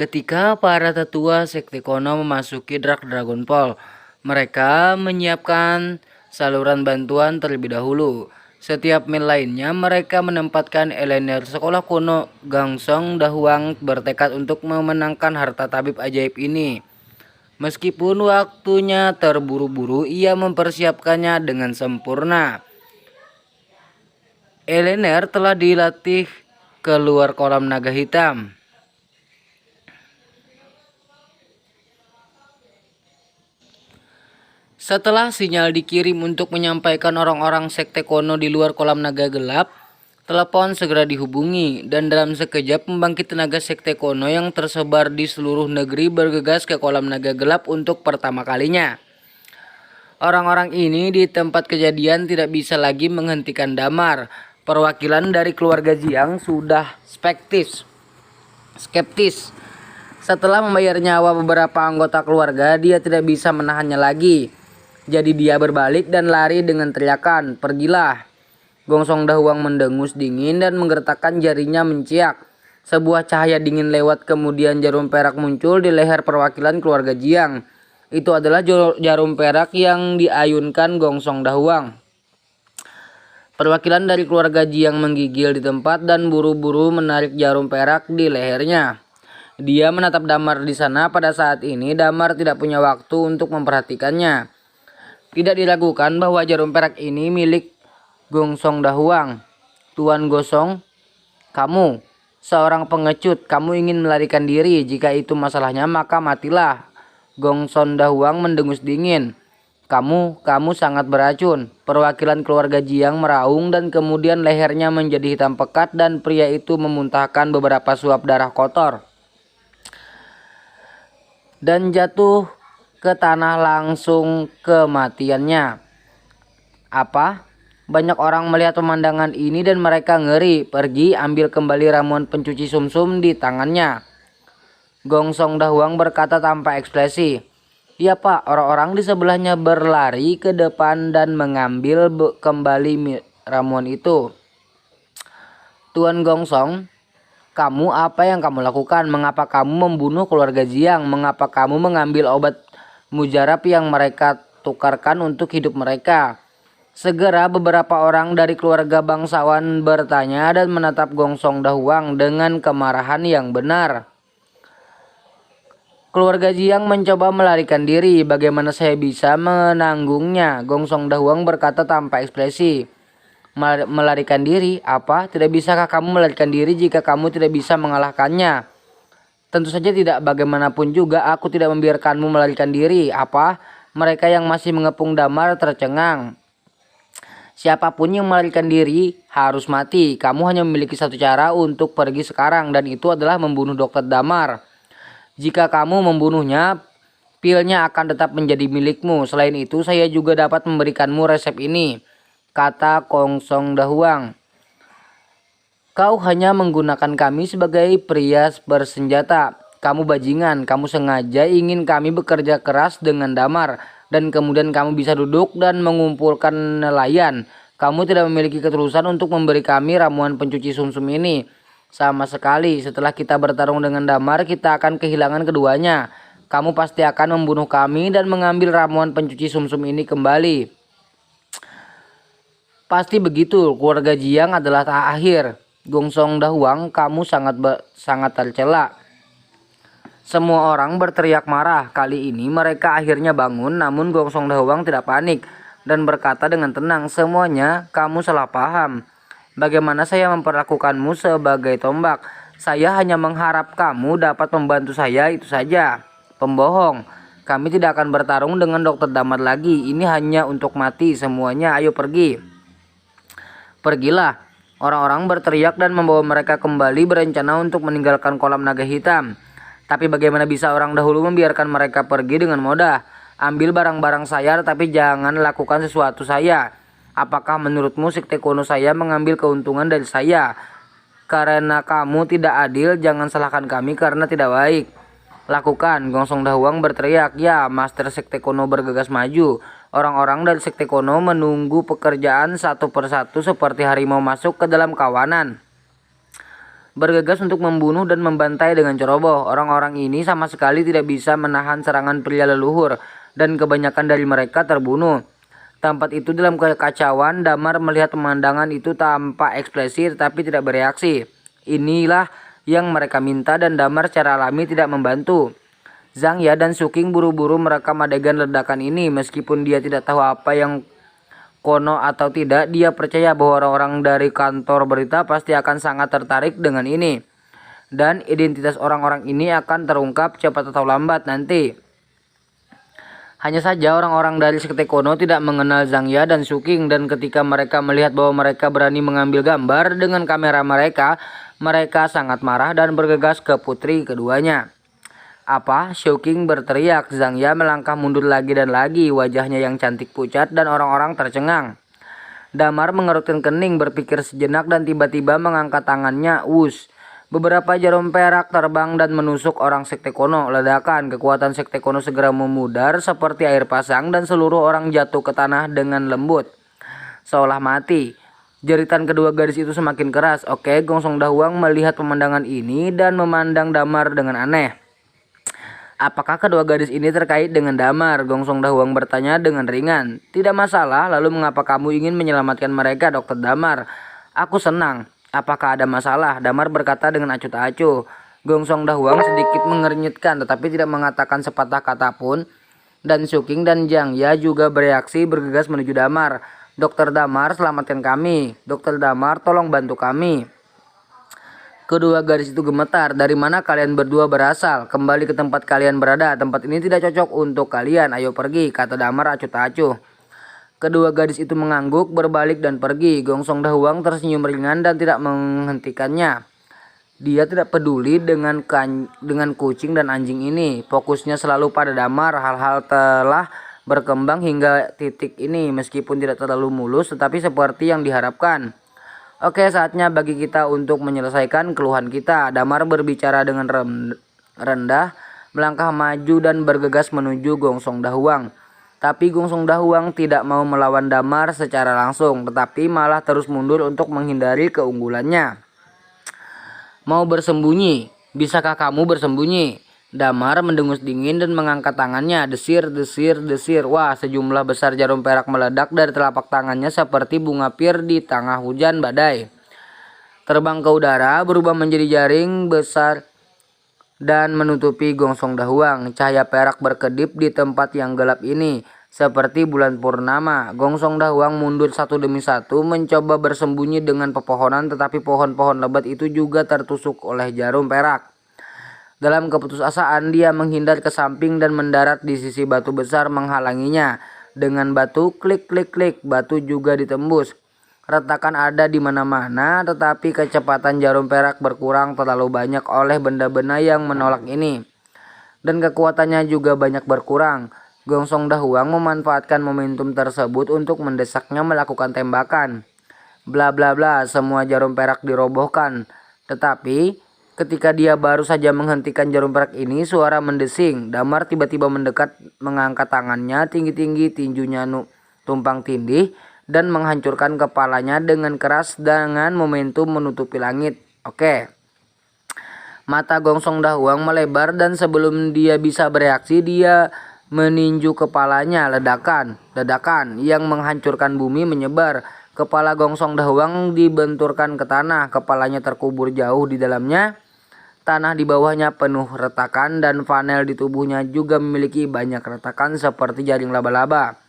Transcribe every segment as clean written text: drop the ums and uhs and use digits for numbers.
Ketika para tetua Sekte Kono memasuki Dragon Ball, mereka menyiapkan saluran bantuan terlebih dahulu. Setiap mil lainnya, mereka menempatkan elener sekolah kuno Gangsong Dahuang bertekad untuk memenangkan harta tabib ajaib ini. Meskipun waktunya terburu-buru, ia mempersiapkannya dengan sempurna. Elener telah dilatih keluar kolam naga hitam. Setelah sinyal dikirim untuk menyampaikan orang-orang Sekte Kono di luar kolam naga gelap, telepon segera dihubungi dan dalam sekejap pembangkit tenaga Sekte Kono yang tersebar di seluruh negeri bergegas ke kolam naga gelap untuk pertama kalinya. Orang-orang ini di tempat kejadian tidak bisa lagi menghentikan Damar. Perwakilan dari keluarga Jiang sudah skeptis. Setelah membayar nyawa beberapa anggota keluarga, dia tidak bisa menahannya lagi. Jadi dia berbalik dan lari dengan teriakan, "Pergilah!" Gongsong Dahuang mendengus dingin dan menggertakkan jarinya menciak. Sebuah cahaya dingin lewat, kemudian jarum perak muncul di leher perwakilan keluarga Jiang. Itu adalah jarum perak yang diayunkan Gongsong Dahuang. Perwakilan dari keluarga Jiang menggigil di tempat dan buru-buru menarik jarum perak di lehernya. Dia menatap Damar di sana. Pada saat ini Damar tidak punya waktu untuk memperhatikannya. Tidak diragukan bahwa jarum perak ini milik Gongsong Dahuang. "Tuan Gosong, kamu seorang pengecut. Kamu ingin melarikan diri. Jika itu masalahnya, maka matilah." Gongsong Dahuang mendengus dingin. Kamu sangat beracun." Perwakilan keluarga Jiang meraung dan kemudian lehernya menjadi hitam pekat dan pria itu memuntahkan beberapa suap darah kotor dan jatuh ke tanah langsung kematiannya. Apa? Banyak orang melihat pemandangan ini dan mereka ngeri. "Pergi, ambil kembali ramuan pencuci sumsum di tangannya," Gongsong Dahuang berkata tanpa ekspresi. "Ya Pak." Orang-orang di sebelahnya berlari ke depan dan mengambil kembali ramuan itu. "Tuan Gongsong, kamu apa yang kamu lakukan? Mengapa kamu membunuh keluarga Jiang? Mengapa kamu mengambil obat mujarab yang mereka tukarkan untuk hidup mereka?" Segera beberapa orang dari keluarga bangsawan bertanya dan menatap Gongsong Dahuang dengan kemarahan yang benar. "Keluarga Jiang mencoba melarikan diri. Bagaimana saya bisa menanggungnya?" Gongsong Dahuang berkata tanpa ekspresi. "Melarikan diri? Apa? Tidak bisakah kamu melarikan diri jika kamu tidak bisa mengalahkannya?" "Tentu saja tidak. Bagaimanapun juga aku tidak membiarkanmu melarikan diri." "Apa?" Mereka yang masih mengepung Damar tercengang. "Siapapun yang melarikan diri harus mati. Kamu hanya memiliki satu cara untuk pergi sekarang, dan itu adalah membunuh Dr. Damar. Jika kamu membunuhnya, pilnya akan tetap menjadi milikmu. Selain itu, saya juga dapat memberikanmu resep ini," kata Gongsong Dahuang. "Kau hanya menggunakan kami sebagai pria bersenjata. Kamu bajingan. Kamu sengaja ingin kami bekerja keras dengan Damar, dan kemudian kamu bisa duduk dan mengumpulkan nelayan. Kamu tidak memiliki ketulusan untuk memberi kami ramuan pencuci sumsum ini. Sama sekali. Setelah kita bertarung dengan Damar, kita akan kehilangan keduanya. Kamu pasti akan membunuh kami dan mengambil ramuan pencuci sumsum ini kembali." "Pasti begitu. Keluarga Jiang adalah terakhir." Gongsong Dahuang, kamu sangat tercela." Semua orang berteriak marah. Kali ini mereka akhirnya bangun, namun Gongsong Dahuang tidak panik dan berkata dengan tenang, "Semuanya kamu salah paham. Bagaimana saya memperlakukanmu sebagai tombak? Saya hanya mengharap kamu dapat membantu saya, itu saja." "Pembohong. Kami tidak akan bertarung dengan Dr. Damar lagi. Ini hanya untuk mati. Semuanya ayo pergi." "Pergilah." Orang-orang berteriak dan membawa mereka kembali berencana untuk meninggalkan kolam naga hitam. Tapi bagaimana bisa orang dahulu membiarkan mereka pergi dengan mudah? "Ambil barang-barang saya, tapi jangan lakukan sesuatu saya. Apakah menurutmu Sekte Kono saya mengambil keuntungan dari saya? Karena kamu tidak adil, jangan salahkan kami karena tidak baik." "Lakukan!" Gongsong Dahuang berteriak. "Ya!" Master Sekte Kono bergegas maju. Orang-orang dari Sekte Kono menunggu pekerjaan satu persatu seperti harimau masuk ke dalam kawanan. bergegas untuk membunuh dan membantai dengan ceroboh. Orang-orang ini sama sekali tidak bisa menahan serangan pria leluhur, dan kebanyakan dari mereka terbunuh. Tempat itu dalam kekacauan. Damar melihat pemandangan itu tanpa ekspresi tetapi tidak bereaksi. Inilah yang mereka minta, dan Damar secara alami tidak membantu. Zhang Ya dan Suking buru-buru merekam adegan ledakan ini. Meskipun dia tidak tahu apa yang kono atau tidak, dia percaya bahwa orang-orang dari kantor berita pasti akan sangat tertarik dengan ini. Dan identitas orang-orang ini akan terungkap cepat atau lambat nanti. Hanya saja orang-orang dari sekte Kono tidak mengenal Zhang Ya dan Suking, dan ketika mereka melihat bahwa mereka berani mengambil gambar dengan kamera mereka, mereka sangat marah dan bergegas ke putri keduanya. Apa? Suking berteriak. Zhang Ya melangkah mundur lagi dan lagi, wajahnya yang cantik pucat dan orang-orang tercengang. Damar mengerutkan kening, berpikir sejenak dan tiba-tiba mengangkat tangannya. Wush! Beberapa jarum perak terbang dan menusuk orang sekte Kono. Ledakan, kekuatan sekte Kono segera memudar seperti air pasang dan seluruh orang jatuh ke tanah dengan lembut, seolah mati. Jeritan kedua gadis itu semakin keras. Oke, Gong Song Dahuang melihat pemandangan ini dan memandang Damar dengan aneh. Apakah kedua gadis ini terkait dengan Damar? Gong Song Dahuang bertanya dengan ringan. Tidak masalah, lalu mengapa kamu ingin menyelamatkan mereka, Dokter Damar? Aku senang. Apakah ada masalah? Damar berkata dengan acuh tak acuh. Gong Song Dahuang sedikit mengernyitkan tetapi tidak mengatakan sepatah kata pun. Dan Suking dan Zhang Ya juga bereaksi, bergegas menuju Damar. Dokter Damar, selamatkan kami. Dokter Damar, tolong bantu kami. Kedua gadis itu gemetar. Dari mana kalian berdua berasal? Kembali ke tempat kalian berada. Tempat ini tidak cocok untuk kalian. Ayo pergi, kata Damar acuh tak acuh. Kedua gadis itu mengangguk, berbalik dan pergi. Gong Song Dahuang tersenyum ringan dan tidak menghentikannya. Dia tidak peduli dengan kucing dan anjing ini. Fokusnya selalu pada Damar. Hal-hal telah berkembang hingga titik ini, meskipun tidak terlalu mulus tetapi seperti yang diharapkan. Oke, saatnya bagi kita untuk menyelesaikan keluhan kita. Damar berbicara dengan rendah, melangkah maju dan bergegas menuju Gong Song Dahuang. Tapi Gong Song Dahuang tidak mau melawan Damar secara langsung, tetapi malah terus mundur untuk menghindari keunggulannya. Mau bersembunyi? Bisakah kamu bersembunyi? Damar mendengus dingin dan mengangkat tangannya. Desir, desir, desir. Wah, sejumlah besar jarum perak meledak dari telapak tangannya seperti bunga pir di tengah hujan badai. Terbang ke udara, berubah menjadi jaring besar dan menutupi Gong Song Dahuang. Cahaya perak berkedip di tempat yang gelap ini, seperti bulan purnama. Gong Song Dahuang mundur satu demi satu, mencoba bersembunyi dengan pepohonan, tetapi pohon-pohon lebat itu juga tertusuk oleh jarum perak. Dalam keputusasaan, dia menghindar ke samping dan mendarat di sisi batu besar menghalanginya. Dengan batu, klik klik klik, batu juga ditembus. Retakan ada di mana-mana, tetapi kecepatan jarum perak berkurang terlalu banyak oleh benda-benda yang menolak ini. Dan kekuatannya juga banyak berkurang. Gong Song Dahuang memanfaatkan momentum tersebut untuk mendesaknya melakukan tembakan. Bla bla bla, semua jarum perak dirobohkan. Tetapi ketika dia baru saja menghentikan jarum perak ini, suara mendesing. Damar tiba-tiba mendekat, mengangkat tangannya tinggi-tinggi, tinjunya tumpang tindih, dan menghancurkan kepalanya dengan keras dengan momentum menutupi langit. Oke. Mata Gong Song Dahuang melebar dan sebelum dia bisa bereaksi, dia meninju kepalanya. Ledakan yang menghancurkan bumi menyebar. Kepala Gong Song Dahuang dibenturkan ke tanah. Kepalanya terkubur jauh di dalamnya. Tanah di bawahnya penuh retakan dan panel di tubuhnya juga memiliki banyak retakan seperti jaring laba-laba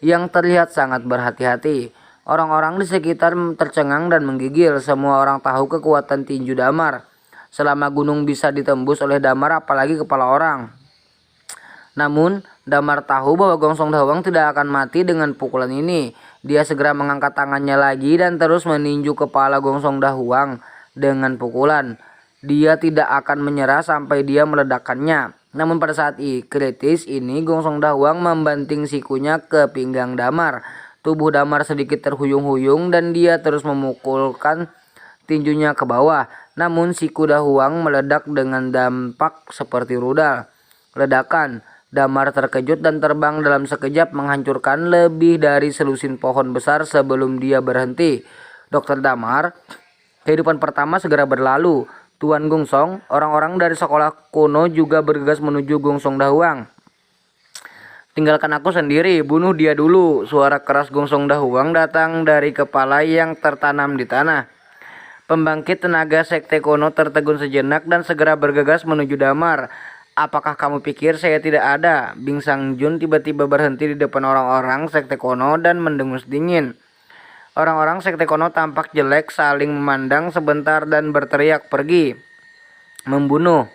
yang terlihat sangat berhati-hati. Orang-orang di sekitar tercengang dan menggigil. Semua orang tahu kekuatan tinju Damar. Selama gunung bisa ditembus oleh Damar, apalagi kepala orang. Namun, Damar tahu bahwa Gong Song Dahuang tidak akan mati dengan pukulan ini. Dia segera mengangkat tangannya lagi dan terus meninju kepala Gong Song Dahuang dengan pukulan. Dia tidak akan menyerah sampai dia meledakkannya. Namun pada saat kritis ini, Gong Song Dahuang membanting sikunya ke pinggang Damar. Tubuh Damar sedikit terhuyung-huyung dan dia terus memukulkan tinjunya ke bawah. Namun siku Dahuang meledak dengan dampak seperti rudal. Ledakan. Damar terkejut dan terbang dalam sekejap, menghancurkan lebih dari selusin pohon besar sebelum dia berhenti. Dokter Damar, Kehidupan pertama segera berlalu. Tuan Gongsom, orang-orang dari sekolah kuno juga bergegas menuju Gongsong Dahuang. Tinggalkan aku sendiri, bunuh dia dulu. Suara keras Gongsong Dahuang datang dari kepala yang tertanam di tanah. Pembangkit tenaga sekte kuno tertegun sejenak dan segera bergegas menuju Damar. Apakah kamu pikir saya tidak ada? Bing Sang Jun tiba-tiba berhenti di depan orang-orang sekte kuno dan mendengus dingin. Orang-orang sekte kuno tampak jelek, saling memandang sebentar dan berteriak, "Pergi!" Membunuh.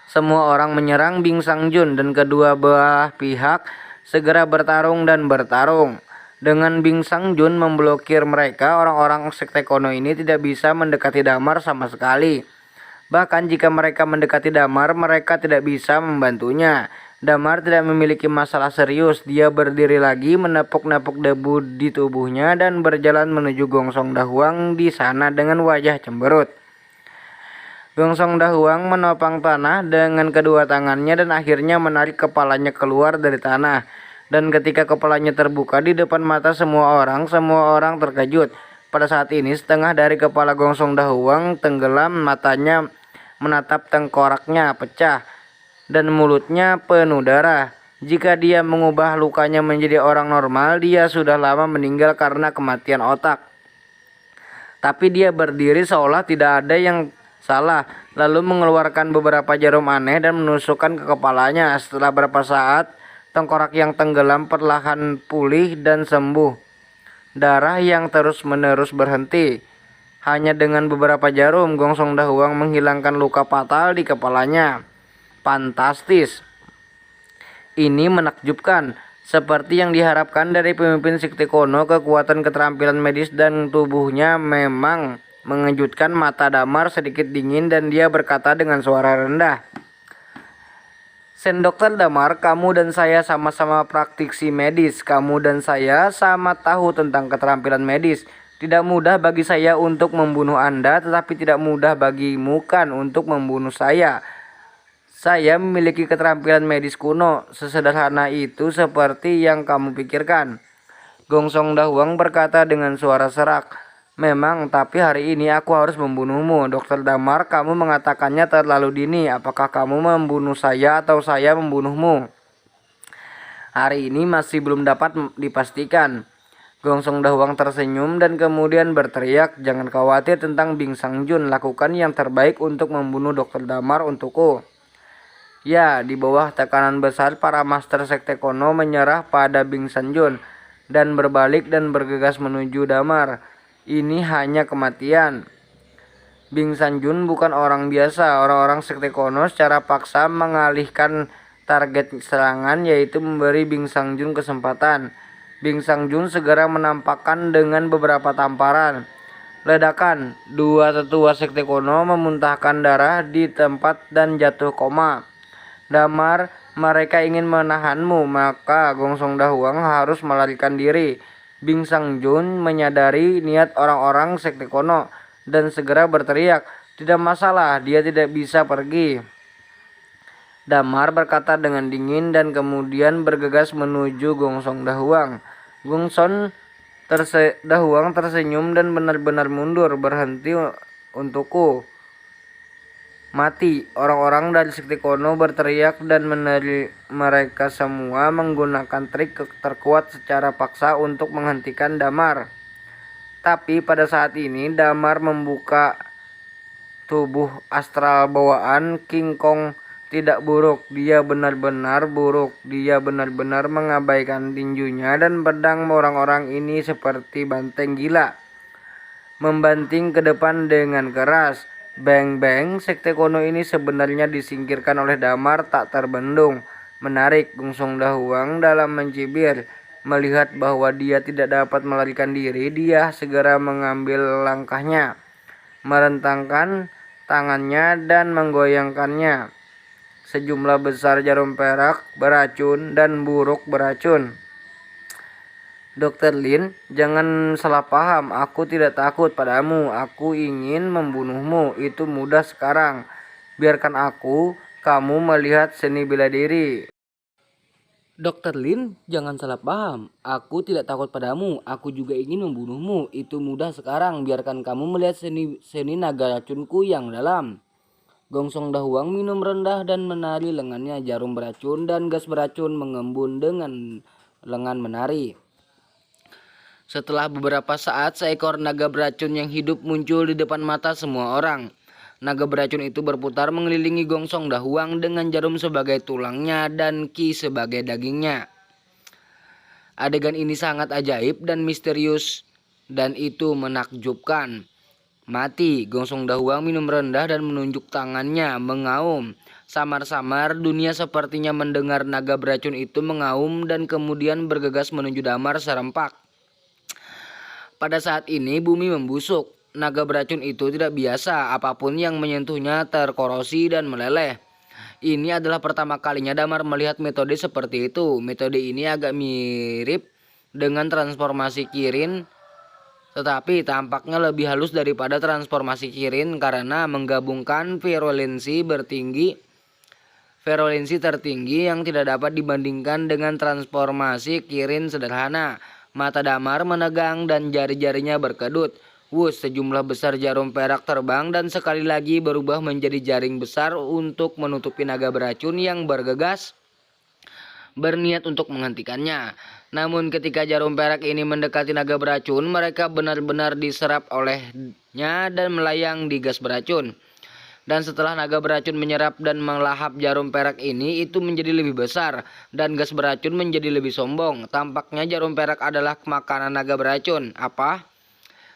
Semua orang menyerang Bing Sang Jun dan kedua belah pihak segera bertarung dan bertarung. Dengan Bing Sang Jun memblokir mereka, orang-orang sekte kuno ini tidak bisa mendekati Damar sama sekali. Bahkan jika mereka mendekati Damar, mereka tidak bisa membantunya. Damar tidak memiliki masalah serius. Dia berdiri lagi, menepuk-nepuk debu di tubuhnya dan berjalan menuju Gongsong Dahuang di sana dengan wajah cemberut. Gongsong Dahuang menopang tanah dengan kedua tangannya dan akhirnya menarik kepalanya keluar dari tanah. Dan ketika kepalanya terbuka di depan mata semua orang terkejut. Pada saat ini setengah dari kepala Gongsong Dahuang tenggelam, matanya menatap tengkoraknya pecah dan mulutnya penuh darah. Jika dia mengubah lukanya menjadi orang normal, dia sudah lama meninggal karena kematian otak. Tapi dia berdiri seolah tidak ada yang salah, lalu mengeluarkan beberapa jarum aneh dan menusukkan ke kepalanya. Setelah beberapa saat, tengkorak yang tenggelam perlahan pulih dan sembuh. Darah yang terus-menerus berhenti. Hanya dengan beberapa jarum, Gongsong Dahuang menghilangkan luka fatal di kepalanya. Fantastis. Ini menakjubkan. Seperti yang diharapkan dari pemimpin sekte kuno, kekuatan keterampilan medis dan tubuhnya memang mengejutkan. Mata Damar sedikit dingin dan dia berkata dengan suara rendah, "Sen Dokter Damar, kamu dan saya sama-sama praktisi medis. Kamu dan saya sama tahu tentang keterampilan medis. Tidak mudah bagi saya untuk membunuh Anda, tetapi tidak mudah bagimu kan untuk membunuh saya. Saya memiliki keterampilan medis kuno, sesederhana itu seperti yang kamu pikirkan." Gongsong Dahuang berkata dengan suara serak, "Memang, tapi hari ini aku harus membunuhmu. Dokter Damar, kamu mengatakannya terlalu dini. Apakah kamu membunuh saya atau saya membunuhmu? Hari ini masih belum dapat dipastikan." Gongsong Dahuang tersenyum dan kemudian berteriak, "Jangan khawatir tentang Bing Sang Jun. Lakukan yang terbaik untuk membunuh Dokter Damar untukku." Ya, di bawah tekanan besar, para master sekte kuno menyerah pada Bing Sang Jun dan berbalik dan bergegas menuju Damar. Ini hanya kematian. Bing Sang Jun bukan orang biasa. Orang-orang sekte kuno secara paksa mengalihkan target serangan, yaitu memberi Bing Sang Jun kesempatan. Bing Sang Jun segera menampakkan dengan beberapa tamparan. Ledakan. Dua tetua sekte kuno memuntahkan darah di tempat dan jatuh koma. "Damar, mereka ingin menahanmu, maka Gongsong Dahuang harus melarikan diri." Bing Sang Jun menyadari niat orang-orang sekte kuno dan segera berteriak, "Tidak masalah, dia tidak bisa pergi." Damar berkata dengan dingin dan kemudian bergegas menuju Gongsong Dahuang. Gongsong Dahuang tersenyum dan benar-benar mundur. "Berhenti untukku. Mati!" Orang-orang dari sekte kuno berteriak dan mereka semua menggunakan trik terkuat secara paksa untuk menghentikan Damar. Tapi pada saat ini Damar membuka tubuh astral bawaan King Kong tidak buruk. Dia benar-benar buruk. Dia benar-benar mengabaikan tinjunya dan pedang orang-orang ini seperti banteng gila, membanting ke depan dengan keras. Beng-beng, sekte kuno ini sebenarnya disingkirkan oleh Damar tak terbendung. Menarik. Gongsong Dahuang dalam mencibir. Melihat bahwa dia tidak dapat melarikan diri, dia segera mengambil langkahnya, merentangkan tangannya dan menggoyangkannya. Sejumlah besar jarum perak beracun dan buruk beracun. "Dokter Lin, jangan salah paham. Aku tidak takut padamu. Aku ingin membunuhmu. Itu mudah sekarang. Biarkan aku, kamu melihat seni bela diri." Dokter Lin, jangan salah paham. Aku tidak takut padamu. Aku juga ingin membunuhmu. Itu mudah sekarang. Biarkan kamu melihat seni naga racunku yang dalam. Gongsong Dahuang minum rendah dan menari lengannya. Jarum beracun dan gas beracun mengembun dengan lengan menari. Setelah beberapa saat, seekor naga beracun yang hidup muncul di depan mata semua orang. Naga beracun itu berputar mengelilingi Gongsong Dahuang dengan jarum sebagai tulangnya dan Ki sebagai dagingnya. Adegan ini sangat ajaib dan misterius dan itu menakjubkan. Mati, Gongsong Dahuang minum rendah dan menunjuk tangannya mengaum. Samar-samar dunia sepertinya mendengar naga beracun itu mengaum dan kemudian bergegas menuju damar serempak. Pada saat ini bumi membusuk. Naga beracun itu tidak biasa, apapun yang menyentuhnya terkorosi dan meleleh. Ini adalah pertama kalinya Damar melihat metode seperti itu. Metode ini agak mirip dengan transformasi Kirin, tetapi tampaknya lebih halus daripada transformasi Kirin karena menggabungkan virulensi tertinggi yang tidak dapat dibandingkan dengan transformasi Kirin sederhana. Mata Damar menegang dan jari-jarinya berkedut. Wus, sejumlah besar jarum perak terbang dan sekali lagi berubah menjadi jaring besar untuk menutupi naga beracun yang bergegas berniat untuk menghentikannya. Namun ketika jarum perak ini mendekati naga beracun, mereka benar-benar diserap olehnya dan melayang di gas beracun. Dan setelah naga beracun menyerap dan melahap jarum perak ini, itu menjadi lebih besar dan gas beracun menjadi lebih sombong. Tampaknya jarum perak adalah makanan naga beracun. Apa?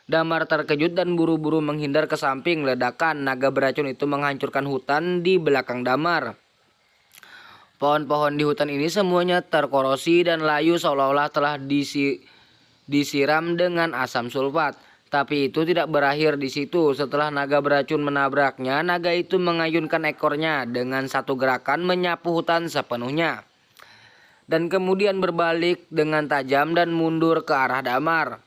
Damar terkejut dan buru-buru menghindar ke samping. Ledakan naga beracun itu menghancurkan hutan di belakang Damar. Pohon-pohon di hutan ini semuanya terkorosi dan layu seolah-olah telah disiram dengan asam sulfat. Tapi itu tidak berakhir di situ. Setelah naga beracun menabraknya, naga itu mengayunkan ekornya dengan satu gerakan menyapu hutan sepenuhnya. Dan kemudian berbalik dengan tajam dan mundur ke arah Damar.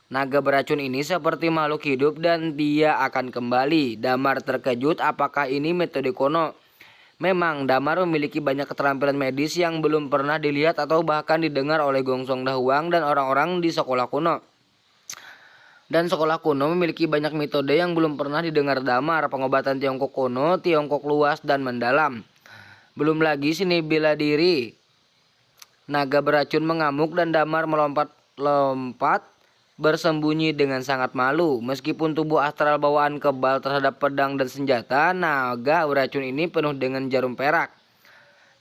Naga beracun ini seperti makhluk hidup dan dia akan kembali. Damar terkejut, apakah ini metode kuno? Memang Damar memiliki banyak keterampilan medis yang belum pernah dilihat atau bahkan didengar oleh Gongsong Dahuang dan orang-orang di sekolah kuno. Dan sekolah kuno memiliki banyak metode yang belum pernah didengar Damar. Pengobatan Tiongkok kuno, Tiongkok luas dan mendalam. Belum lagi seni bela diri. Naga beracun mengamuk dan Damar melompat bersembunyi dengan sangat malu. Meskipun tubuh astral bawaan kebal terhadap pedang dan senjata, naga beracun ini penuh dengan jarum perak.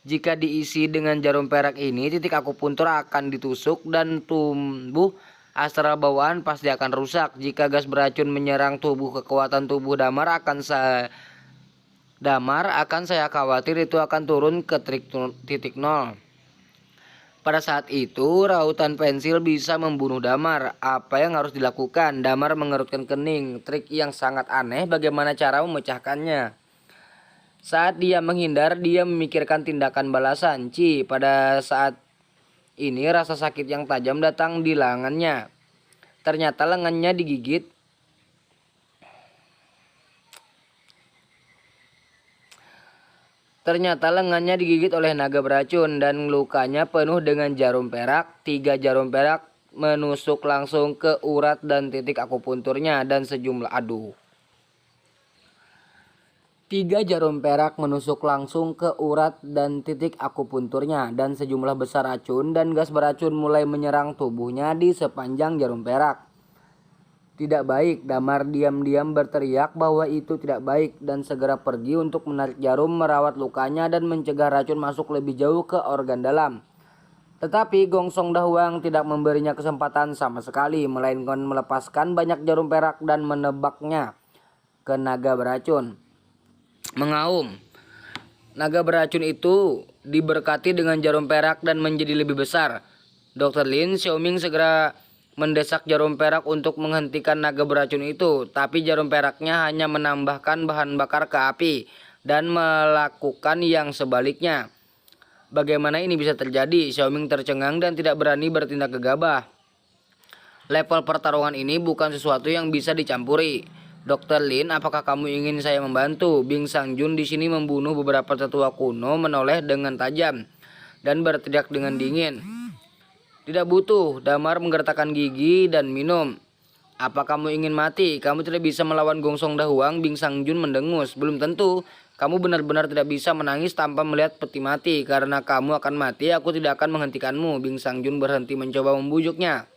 Jika diisi dengan jarum perak ini, titik akupuntur akan ditusuk dan tubuh astral bawaan pasti akan rusak. Jika gas beracun menyerang tubuh, kekuatan tubuh Damar akan saya khawatir itu akan turun ke titik nol. Pada saat itu, rautan pensil bisa membunuh Damar. Apa yang harus dilakukan? Damar mengerutkan kening. Trik yang sangat aneh, bagaimana cara memecahkannya? Saat dia menghindar, dia memikirkan tindakan balasan. Pada saat ini rasa sakit yang tajam datang di lengannya. Ternyata lengannya digigit. Ternyata lengannya digigit oleh naga beracun dan lukanya penuh dengan jarum perak. 3 jarum perak menusuk langsung ke urat dan titik akupunturnya dan sejumlah 3 jarum perak menusuk langsung ke urat dan titik akupunturnya dan sejumlah besar racun dan gas beracun mulai menyerang tubuhnya di sepanjang jarum perak. Tidak baik, Damar diam-diam berteriak bahwa itu tidak baik dan segera pergi untuk menarik jarum, merawat lukanya dan mencegah racun masuk lebih jauh ke organ dalam. Tetapi Gongsong Dahuang tidak memberinya kesempatan sama sekali, melainkan melepaskan banyak jarum perak dan menebaknya ke naga beracun. Mengaum. Naga beracun itu diberkati dengan jarum perak dan menjadi lebih besar. Dr. Lin Xiaoming segera mendesak jarum perak untuk menghentikan naga beracun itu, tapi jarum peraknya hanya menambahkan bahan bakar ke api dan melakukan yang sebaliknya. Bagaimana ini bisa terjadi? Xiaoming tercengang dan tidak berani bertindak gegabah. Level pertarungan ini bukan sesuatu yang bisa dicampuri. Dr. Lin, apakah kamu ingin saya membantu? Bing Sangjun di sini membunuh beberapa tetua kuno menoleh dengan tajam. dan berteriak dengan dingin. Tidak butuh, Damar menggertakkan gigi dan minum. Apa kamu ingin mati? Kamu tidak bisa melawan Gongsong Dahuang, Bing Sangjun mendengus. Belum tentu. Kamu benar-benar tidak bisa menangis tanpa melihat peti mati. Karena kamu akan mati, aku tidak akan menghentikanmu. Bing Sangjun berhenti mencoba membujuknya.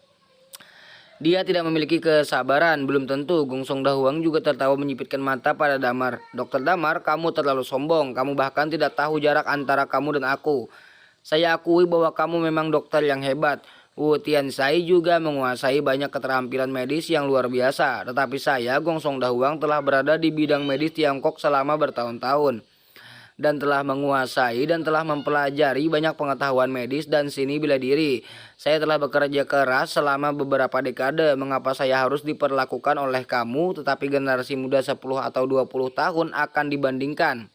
Dia tidak memiliki kesabaran. Belum tentu. Gongsong Dahuang juga tertawa menyipitkan mata pada Damar. Dokter Damar, kamu terlalu sombong. Kamu bahkan tidak tahu jarak antara kamu dan aku. Saya akui bahwa kamu memang dokter yang hebat. Wu Tianzai juga menguasai banyak keterampilan medis yang luar biasa. Tetapi saya, Gongsong Dahuang, telah berada di bidang medis Tiongkok selama bertahun-tahun. Dan telah menguasai dan telah mempelajari banyak pengetahuan medis dan seni bela diri. Saya telah bekerja keras selama beberapa dekade. Mengapa saya harus diperlakukan oleh kamu, tetapi generasi muda 10 atau 20 tahun akan dibandingkan?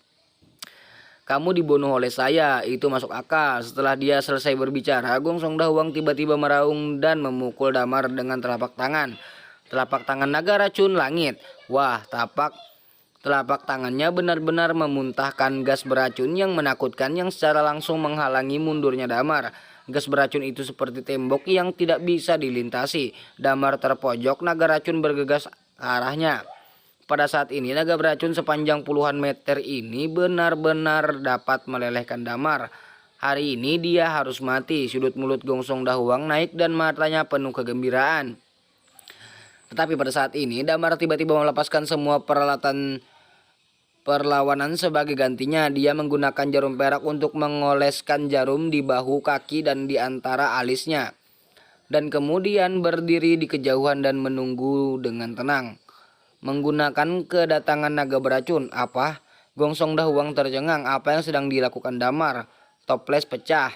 Kamu dibunuh oleh saya, itu masuk akal. Setelah dia selesai berbicara, Gongsong Dahuang tiba-tiba meraung dan memukul Damar dengan telapak tangan. Telapak tangan naga racun langit. Wah, telapak tangannya benar-benar memuntahkan gas beracun yang menakutkan yang secara langsung menghalangi mundurnya Damar. Gas beracun itu seperti tembok yang tidak bisa dilintasi. Damar terpojok, naga racun bergegas ke arahnya. Pada saat ini naga beracun sepanjang puluhan meter ini benar-benar dapat melelehkan Damar. Hari ini dia harus mati. Sudut mulut Gongsong Dahuang naik dan matanya penuh kegembiraan. Tetapi pada saat ini Damar tiba-tiba melepaskan semua perlawanan sebagai gantinya. Dia menggunakan jarum perak untuk mengoleskan jarum di bahu, kaki, dan di antara alisnya. Dan kemudian berdiri di kejauhan dan menunggu dengan tenang. Menggunakan kedatangan naga beracun. Apa? Gongsong Dahuang tercengang. Apa yang sedang dilakukan Damar? Toples pecah.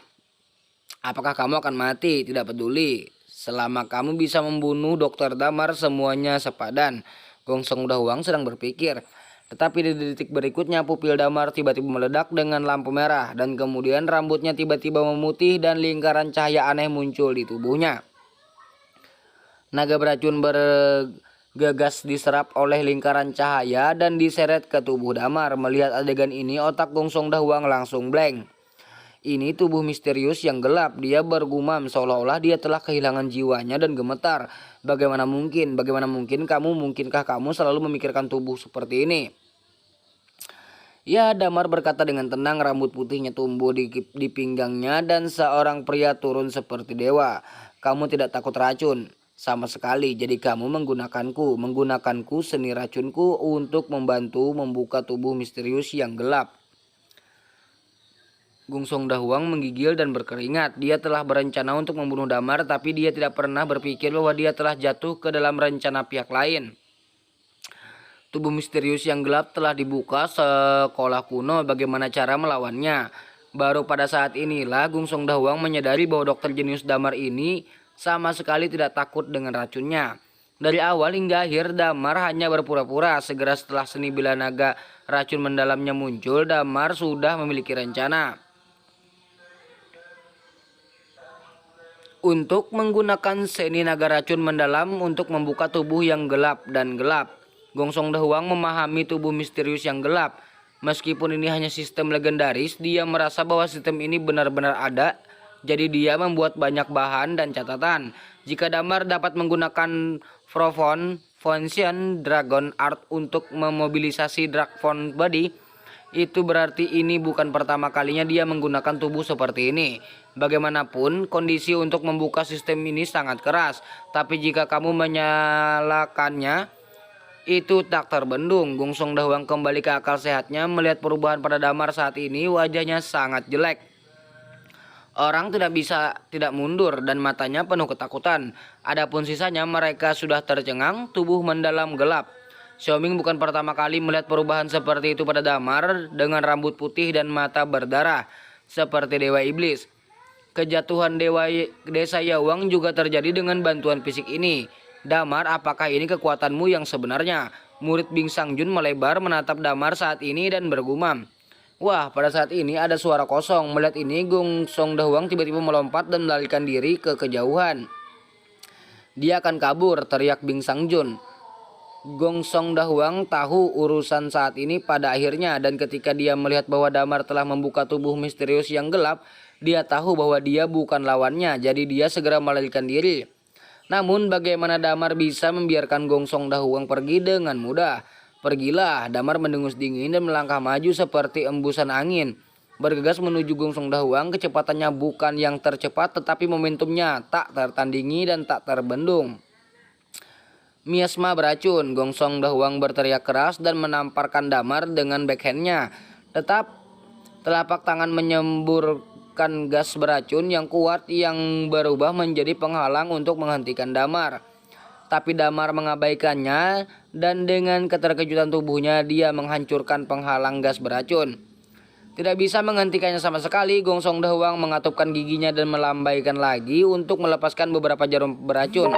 Apakah kamu akan mati? Tidak peduli. Selama kamu bisa membunuh Dokter Damar, semuanya sepadan. Gongsong Dahuang sedang berpikir. Tetapi di detik berikutnya pupil Damar tiba-tiba meledak dengan lampu merah. Dan kemudian rambutnya tiba-tiba memutih dan lingkaran cahaya aneh muncul di tubuhnya. Naga beracun bergegas diserap oleh lingkaran cahaya dan diseret ke tubuh Damar. Melihat adegan ini, otak Gongsong Dahuang langsung blank. Ini tubuh misterius yang gelap. Dia bergumam seolah-olah dia telah kehilangan jiwanya dan gemetar. Bagaimana mungkin? Mungkinkah kamu selalu memikirkan tubuh seperti ini? Ya, Damar berkata dengan tenang. Rambut putihnya tumbuh di pinggangnya dan seorang pria turun seperti dewa. Kamu tidak takut racun? Sama sekali. Jadi kamu menggunakanku seni racunku untuk membantu membuka tubuh misterius yang gelap. Gongsong Dahuang menggigil dan berkeringat. Dia telah berencana untuk membunuh Damar, tapi dia tidak pernah berpikir bahwa dia telah jatuh ke dalam rencana pihak lain. Tubuh misterius yang gelap telah dibuka. Sekolah kuno, bagaimana cara melawannya? Baru pada saat inilah Gongsong Dahuang menyadari bahwa dokter jenius Damar ini sama sekali tidak takut dengan racunnya. Dari awal hingga akhir Damar hanya berpura-pura. Segera setelah seni bela naga racun mendalamnya muncul, Damar sudah memiliki rencana untuk menggunakan seni naga racun mendalam untuk membuka tubuh yang gelap dan gelap. Gongsong Dahuang memahami tubuh misterius yang gelap. Meskipun ini hanya sistem legendaris, dia merasa bahwa sistem ini benar-benar ada. Jadi dia membuat banyak bahan dan catatan. Jika Damar dapat menggunakan Function Dragon Art untuk memobilisasi Dragon Body, itu berarti ini bukan pertama kalinya dia menggunakan tubuh seperti ini. Bagaimanapun, kondisi untuk membuka sistem ini sangat keras. Tapi jika kamu menyalakannya, itu tak terbendung. Gongsong Dahuang kembali ke akal sehatnya. Melihat perubahan pada Damar saat ini, wajahnya sangat jelek. Orang tidak mundur dan matanya penuh ketakutan. Adapun sisanya mereka sudah tercengang, tubuh mendalam gelap. Xiaoming bukan pertama kali melihat perubahan seperti itu pada Damar dengan rambut putih dan mata berdarah seperti dewa iblis. Kejatuhan desa Yawang juga terjadi dengan bantuan fisik ini. Damar, apakah ini kekuatanmu yang sebenarnya? Murid Bing Sangjun melebar menatap Damar saat ini dan bergumam. Wah, pada saat ini ada suara kosong. Melihat ini, Gongsong Dahuang tiba-tiba melompat dan melarikan diri ke kejauhan. Dia akan kabur, teriak Bing Sangjun. Gong Song Dahuang tahu urusan saat ini pada akhirnya, dan ketika dia melihat bahwa Damar telah membuka tubuh misterius yang gelap, dia tahu bahwa dia bukan lawannya, jadi dia segera melarikan diri. Namun bagaimana Damar bisa membiarkan Gong Song Dahuang pergi dengan mudah? Pergilah, Damar mendengus dingin dan melangkah maju seperti embusan angin. Bergegas menuju Gong Song Dahuang, kecepatannya bukan yang tercepat tetapi momentumnya tak tertandingi dan tak terbendung. Miasma beracun, Gong Song Dahuang berteriak keras dan menamparkan Damar dengan backhandnya. Telapak tangan menyemburkan gas beracun yang kuat yang berubah menjadi penghalang untuk menghentikan Damar. Tapi Damar mengabaikannya dan dengan keterkejutan tubuhnya dia menghancurkan penghalang gas beracun. Tidak bisa menghentikannya sama sekali, Gong Song Dahuang mengatupkan giginya dan melambaikan lagi untuk melepaskan beberapa jarum beracun.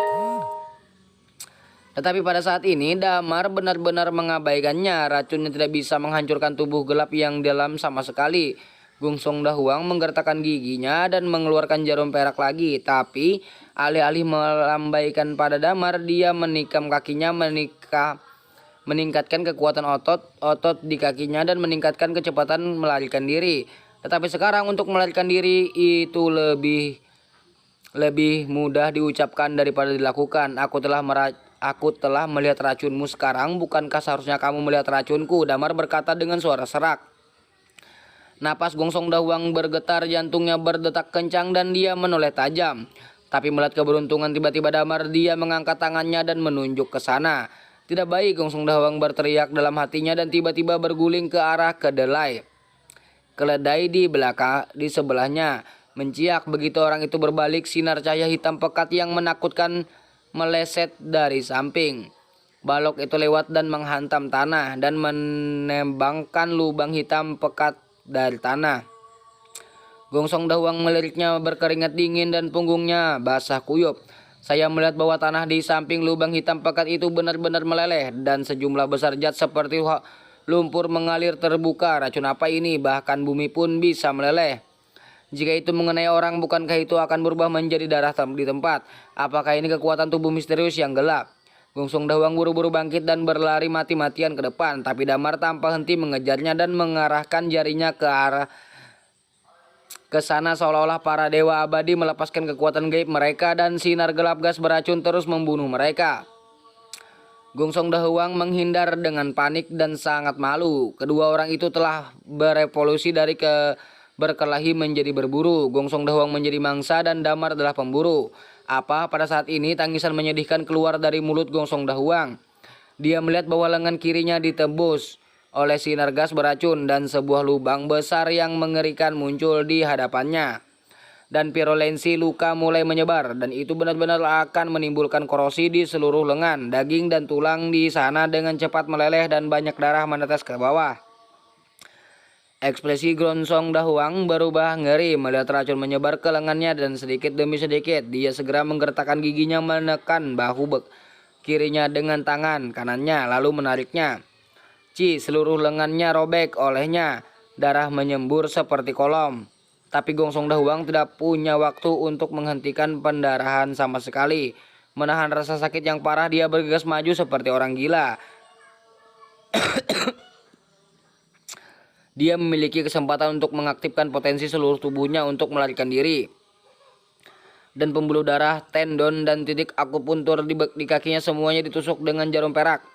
Tetapi pada saat ini Damar benar-benar mengabaikannya. Racunnya tidak bisa menghancurkan tubuh gelap yang dalam sama sekali. Gong Song Dahuang menggertakkan giginya dan mengeluarkan jarum perak lagi. Tapi alih-alih melambaikan pada Damar, dia menikam kakinya, meningkatkan kekuatan otot di kakinya dan meningkatkan kecepatan melarikan diri. Tetapi sekarang untuk melarikan diri itu lebih mudah diucapkan daripada dilakukan. Aku telah melihat racunmu sekarang, bukankah seharusnya kamu melihat racunku? Damar berkata dengan suara serak. Napas Gong Song Dahuang bergetar, jantungnya berdetak kencang dan dia menoleh tajam. Tapi melihat keberuntungan tiba-tiba Damar, dia mengangkat tangannya dan menunjuk ke sana. Tidak baik, Gong Song Dahuang berteriak dalam hatinya dan tiba-tiba berguling ke arah kedelai. Keledai di sebelahnya menciak begitu orang itu berbalik. Sinar cahaya hitam pekat yang menakutkan meleset dari samping. Balok itu lewat dan menghantam tanah dan menembangkan lubang hitam pekat dari tanah. Gong Song Dahuang meliriknya berkeringat dingin dan punggungnya basah kuyup. Saya melihat bahwa tanah di samping lubang hitam pekat itu benar-benar meleleh dan sejumlah besar zat seperti lumpur mengalir terbuka. Racun apa ini? Bahkan bumi pun bisa meleleh. Jika itu mengenai orang, bukankah itu akan berubah menjadi darah di tempat? Apakah ini kekuatan tubuh misterius yang gelap? Gong Song Dahuang buru-buru bangkit dan berlari mati-matian ke depan. Tapi Damar tanpa henti mengejarnya dan mengarahkan jarinya ke sana seolah-olah para dewa abadi melepaskan kekuatan gaib mereka dan sinar gelap gas beracun terus membunuh mereka. Gong Song Dahuang menghindar dengan panik dan sangat malu. Kedua orang itu telah berevolusi dari berkelahi menjadi berburu. Gong Song Dahuang menjadi mangsa dan Damar adalah pemburu. Pada saat ini tangisan menyedihkan keluar dari mulut Gong Song Dahuang. Dia melihat bahwa lengan kirinya ditembus oleh sinar gas beracun dan sebuah lubang besar yang mengerikan muncul di hadapannya. Dan virulensi luka mulai menyebar dan itu benar-benar akan menimbulkan korosi di seluruh lengan. Daging dan tulang di sana dengan cepat meleleh dan banyak darah menetes ke bawah. Ekspresi Gong Song Dahuang berubah ngeri melihat racun menyebar ke lengannya dan sedikit demi sedikit dia segera menggertakkan giginya menekan bahu kirinya dengan tangan kanannya lalu menariknya. Seluruh lengannya robek olehnya, darah menyembur seperti kolom. Tapi Gong Song Dahuang tidak punya waktu untuk menghentikan pendarahan sama sekali. Menahan rasa sakit yang parah, dia bergegas maju seperti orang gila. Dia memiliki kesempatan untuk mengaktifkan potensi seluruh tubuhnya untuk melarikan diri. Dan pembuluh darah, tendon, dan titik akupuntur di kakinya semuanya ditusuk dengan jarum perak.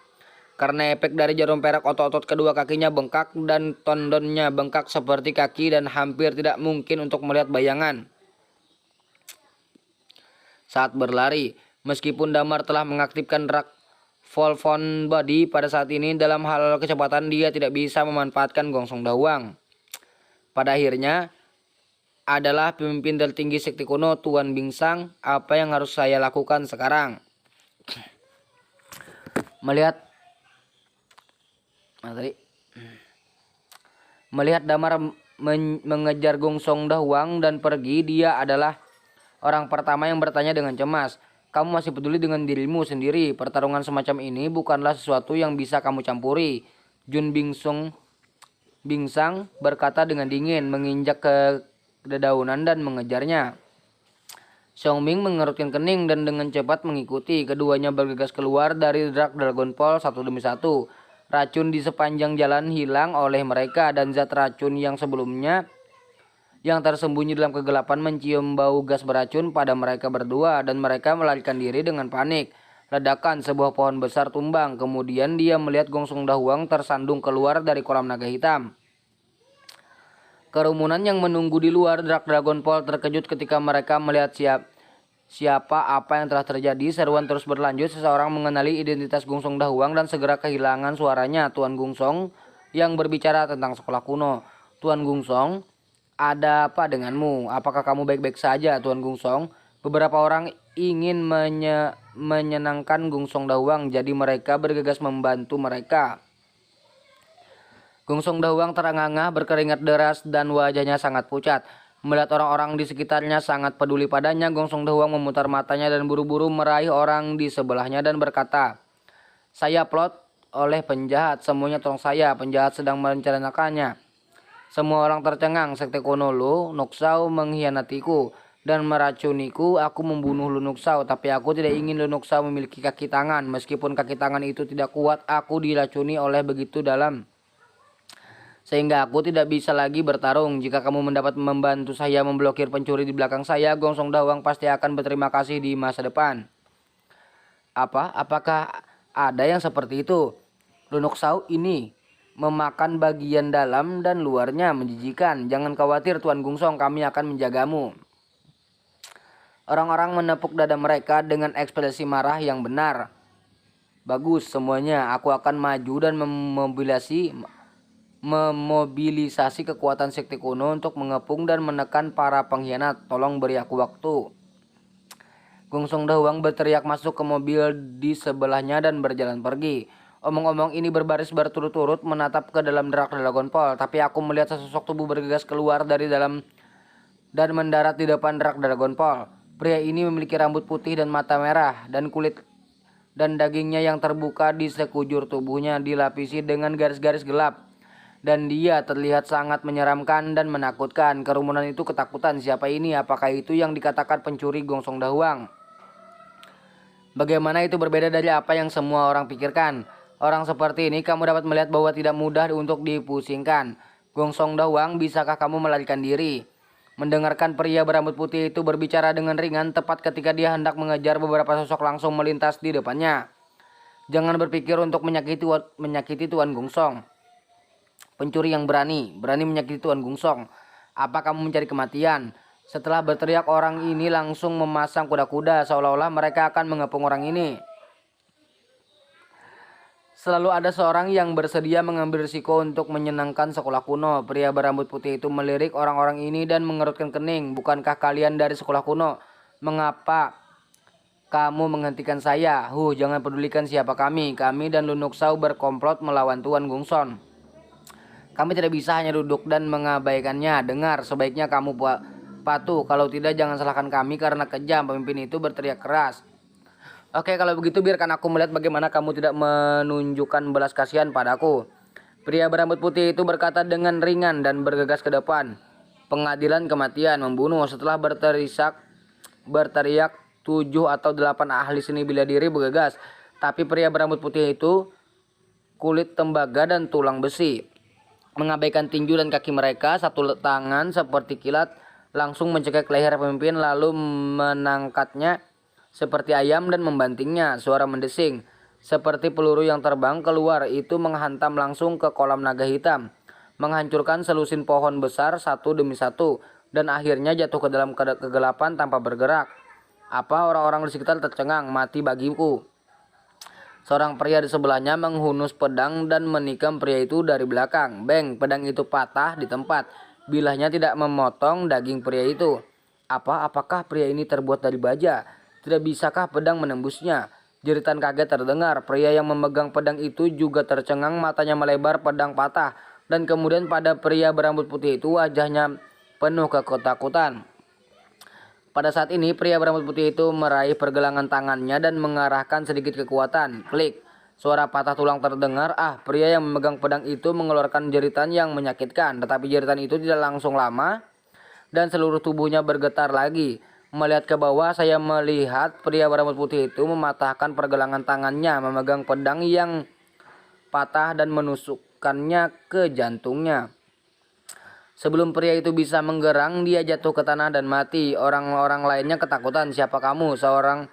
Karena efek dari jarum perak, otot-otot kedua kakinya bengkak dan tendonnya bengkak seperti kaki dan hampir tidak mungkin untuk melihat bayangan. Saat berlari, meskipun Damar telah mengaktifkan rak Volfon Body pada saat ini, dalam hal kecepatan dia tidak bisa memanfaatkan Gong Song Dahuang. Pada akhirnya adalah pemimpin tertinggi sekte kuno Tuan Bingsang. Apa yang harus saya lakukan sekarang? Melihat Damar mengejar Gong Song Dahuang dan pergi, dia adalah orang pertama yang bertanya dengan cemas. Kamu masih peduli dengan dirimu sendiri? Pertarungan semacam ini bukanlah sesuatu yang bisa kamu campuri. Jun Bingsang berkata dengan dingin, menginjak ke dedaunan dan mengejarnya. Xiaoming mengerutkan kening dan dengan cepat mengikuti. Keduanya bergegas keluar dari Dragon Ball satu demi satu. Racun di sepanjang jalan hilang oleh mereka dan zat racun yang sebelumnya yang tersembunyi dalam kegelapan mencium bau gas beracun pada mereka berdua dan mereka melarikan diri dengan panik. Ledakan sebuah pohon besar tumbang. Kemudian dia melihat Gong Song Dahuang tersandung keluar dari kolam naga hitam. Kerumunan yang menunggu di luar Dragon Ball terkejut ketika mereka melihat siapa apa yang telah terjadi. Seruan terus berlanjut. Seseorang mengenali identitas Gong Song Dahuang dan segera kehilangan suaranya. Tuan Gong Song yang berbicara tentang sekolah kuno. Tuan Gong Song, ada apa denganmu? Apakah kamu baik-baik saja, Tuan Gong Song? Beberapa orang ingin menyenangkan Gong Song Dahuang, jadi mereka bergegas membantu mereka. Gong Song Dahuang terengah-engah, berkeringat deras dan wajahnya sangat pucat. Melihat orang-orang di sekitarnya sangat peduli padanya, Gong Song Dahuang memutar matanya dan buru-buru meraih orang di sebelahnya dan berkata, "Saya plot oleh penjahat, semuanya tolong saya, penjahat sedang merencanakannya." Semua orang tercengang. Sekte kuno Lu Nuksau mengkhianatiku dan meracuniku. Aku membunuh Lu Nuksau, tapi aku tidak ingin Lu Nuksau memiliki kaki tangan. Meskipun kaki tangan itu tidak kuat, aku diracuni oleh begitu dalam sehingga aku tidak bisa lagi bertarung. Jika kamu mendapat membantu saya memblokir pencuri di belakang saya, Gong Song Dahuang pasti akan berterima kasih di masa depan. Apakah ada yang seperti itu? Lu Nuksau ini memakan bagian dalam dan luarnya menjijikan. Jangan khawatir Tuan Gong Song, kami akan menjagamu. Orang-orang menepuk dada mereka dengan ekspresi marah yang benar. Bagus semuanya, aku akan maju dan memobilisasi kekuatan sekte kuno untuk mengepung dan menekan para pengkhianat. Tolong beri aku waktu. Gong Song Dahuang berteriak masuk ke mobil di sebelahnya dan berjalan pergi. Omong-omong ini berbaris berturut-turut menatap ke dalam Dragon Ball, tapi aku melihat sesosok tubuh bergegas keluar dari dalam dan mendarat di depan Dragon Ball. Pria ini memiliki rambut putih dan mata merah, dan kulit dan dagingnya yang terbuka di sekujur tubuhnya dilapisi dengan garis-garis gelap. Dan dia terlihat sangat menyeramkan dan menakutkan. Kerumunan itu ketakutan. Siapa ini? Apakah itu yang dikatakan pencuri Gong Song Dahuang? Bagaimana itu berbeda dari apa yang semua orang pikirkan? Orang seperti ini kamu dapat melihat bahwa tidak mudah untuk dipusingkan. Gong Song Dahuang, bisakah kamu melarikan diri? Mendengarkan pria berambut putih itu berbicara dengan ringan tepat ketika dia hendak mengejar, beberapa sosok langsung melintas di depannya. Jangan berpikir untuk menyakiti Tuan Gong Song. Pencuri yang berani menyakiti Tuan Gong Song. Apa kamu mencari kematian? Setelah berteriak, orang ini langsung memasang kuda-kuda seolah-olah mereka akan mengepung orang ini. Selalu ada seorang yang bersedia mengambil risiko untuk menyenangkan sekolah kuno. Pria berambut putih itu melirik orang-orang ini dan mengerutkan kening. Bukankah kalian dari sekolah kuno? Mengapa kamu menghentikan saya? Jangan pedulikan siapa kami. Kami dan Lu Nuksau berkomplot melawan Tuan Gong Song. Kami tidak bisa hanya duduk dan mengabaikannya. Dengar, sebaiknya kamu patuh. Kalau tidak, jangan salahkan kami karena kejam. Pemimpin itu berteriak keras. Oke, kalau begitu biarkan aku melihat bagaimana kamu tidak menunjukkan belas kasihan padaku. Pria berambut putih itu berkata dengan ringan dan bergegas ke depan. Pengadilan kematian, membunuh. Setelah berteriak 7 atau 8 ahli seni bela diri bergegas. Tapi pria berambut putih itu kulit tembaga dan tulang besi. Mengabaikan tinju dan kaki mereka, satu tangan seperti kilat langsung mencekik leher pemimpin lalu menangkatnya seperti ayam dan membantingnya. Suara mendesing seperti peluru yang terbang keluar itu menghantam langsung ke kolam naga hitam, menghancurkan selusin pohon besar satu demi satu, dan akhirnya jatuh ke dalam kegelapan tanpa bergerak. Orang-orang di sekitar tercengang. Mati bagiku. Seorang pria di sebelahnya menghunus pedang dan menikam pria itu dari belakang. Beng, pedang itu patah di tempat. Bilahnya tidak memotong daging pria itu. Apakah pria ini terbuat dari baja? Tidak bisakah pedang menembusnya? Jeritan kaget terdengar. Pria yang memegang pedang itu juga tercengang, matanya melebar, pedang patah. Dan kemudian pada pria berambut putih itu wajahnya penuh ketakutan. Pada saat ini pria berambut putih itu meraih pergelangan tangannya dan mengarahkan sedikit kekuatan. Klik. Suara patah tulang terdengar. Pria yang memegang pedang itu mengeluarkan jeritan yang menyakitkan. Tetapi jeritan itu tidak langsung lama dan seluruh tubuhnya bergetar lagi. Melihat ke bawah, saya melihat pria berambut putih itu mematahkan pergelangan tangannya, memegang pedang yang patah dan menusukkannya ke jantungnya. Sebelum pria itu bisa menggerang, dia jatuh ke tanah dan mati. Orang-orang lainnya ketakutan. "Siapa kamu?" Seorang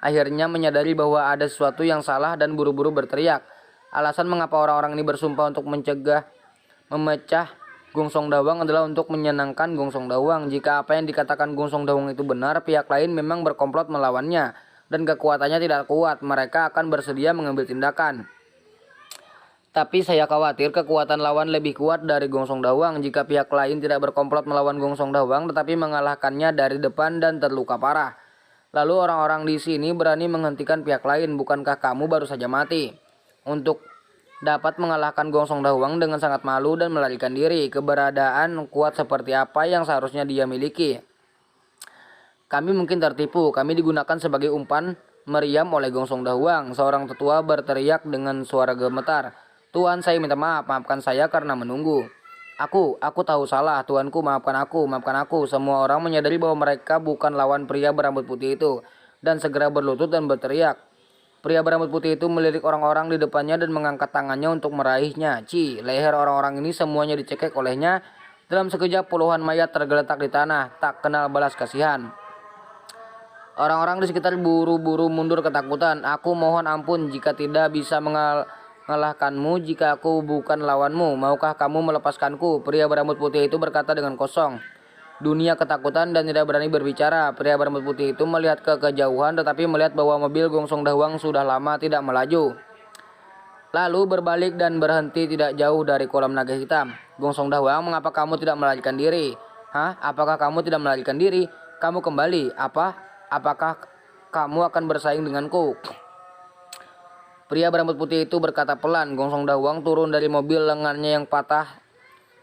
akhirnya menyadari bahwa ada sesuatu yang salah dan buru-buru berteriak. Alasan mengapa orang-orang ini bersumpah untuk memecah Gongsong Dawang adalah untuk menyenangkan Gongsong Dawang. Jika apa yang dikatakan Gongsong Dawang itu benar, pihak lain memang berkomplot melawannya dan kekuatannya tidak kuat. Mereka akan bersedia mengambil tindakan. Tapi saya khawatir kekuatan lawan lebih kuat dari Gongsong Dawang. Jika pihak lain tidak berkomplot melawan Gongsong Dawang tetapi mengalahkannya dari depan dan terluka parah, lalu orang-orang di sini berani menghentikan pihak lain. Bukankah kamu baru saja mati? Untuk dapat mengalahkan Gongsong Dawang dengan sangat malu dan melarikan diri. Keberadaan kuat seperti apa yang seharusnya dia miliki? Kami mungkin tertipu. Kami digunakan sebagai umpan meriam oleh Gongsong Dawang. Seorang tetua berteriak dengan suara gemetar. "Tuan, saya minta maaf. Maafkan saya karena menunggu." Aku tahu salah. Tuanku, maafkan aku, maafkan aku." Semua orang menyadari bahwa mereka bukan lawan pria berambut putih itu dan segera berlutut dan berteriak. Pria berambut putih itu melirik orang-orang di depannya dan mengangkat tangannya untuk meraihnya. Leher orang-orang ini semuanya dicekek olehnya. Dalam sekejap puluhan mayat tergeletak di tanah, tak kenal balas kasihan. Orang-orang di sekitar buru-buru mundur ketakutan. "Aku mohon ampun jika tidak bisa mengalahkanmu, jika aku bukan lawanmu. Maukah kamu melepaskanku?" Pria berambut putih itu berkata dengan kosong. Dunia ketakutan dan tidak berani berbicara. Pria berambut putih itu melihat ke kejauhan tetapi melihat bahwa mobil Gongsong Dawang sudah lama tidak melaju. Lalu berbalik dan berhenti tidak jauh dari kolam naga hitam. "Gongsong Dawang, mengapa kamu tidak melarikan diri?" "Hah? Apakah kamu tidak melarikan diri? Kamu kembali. Apakah kamu akan bersaing denganku?" Pria berambut putih itu berkata pelan. Gongsong Dawang turun dari mobil, lengannya yang patah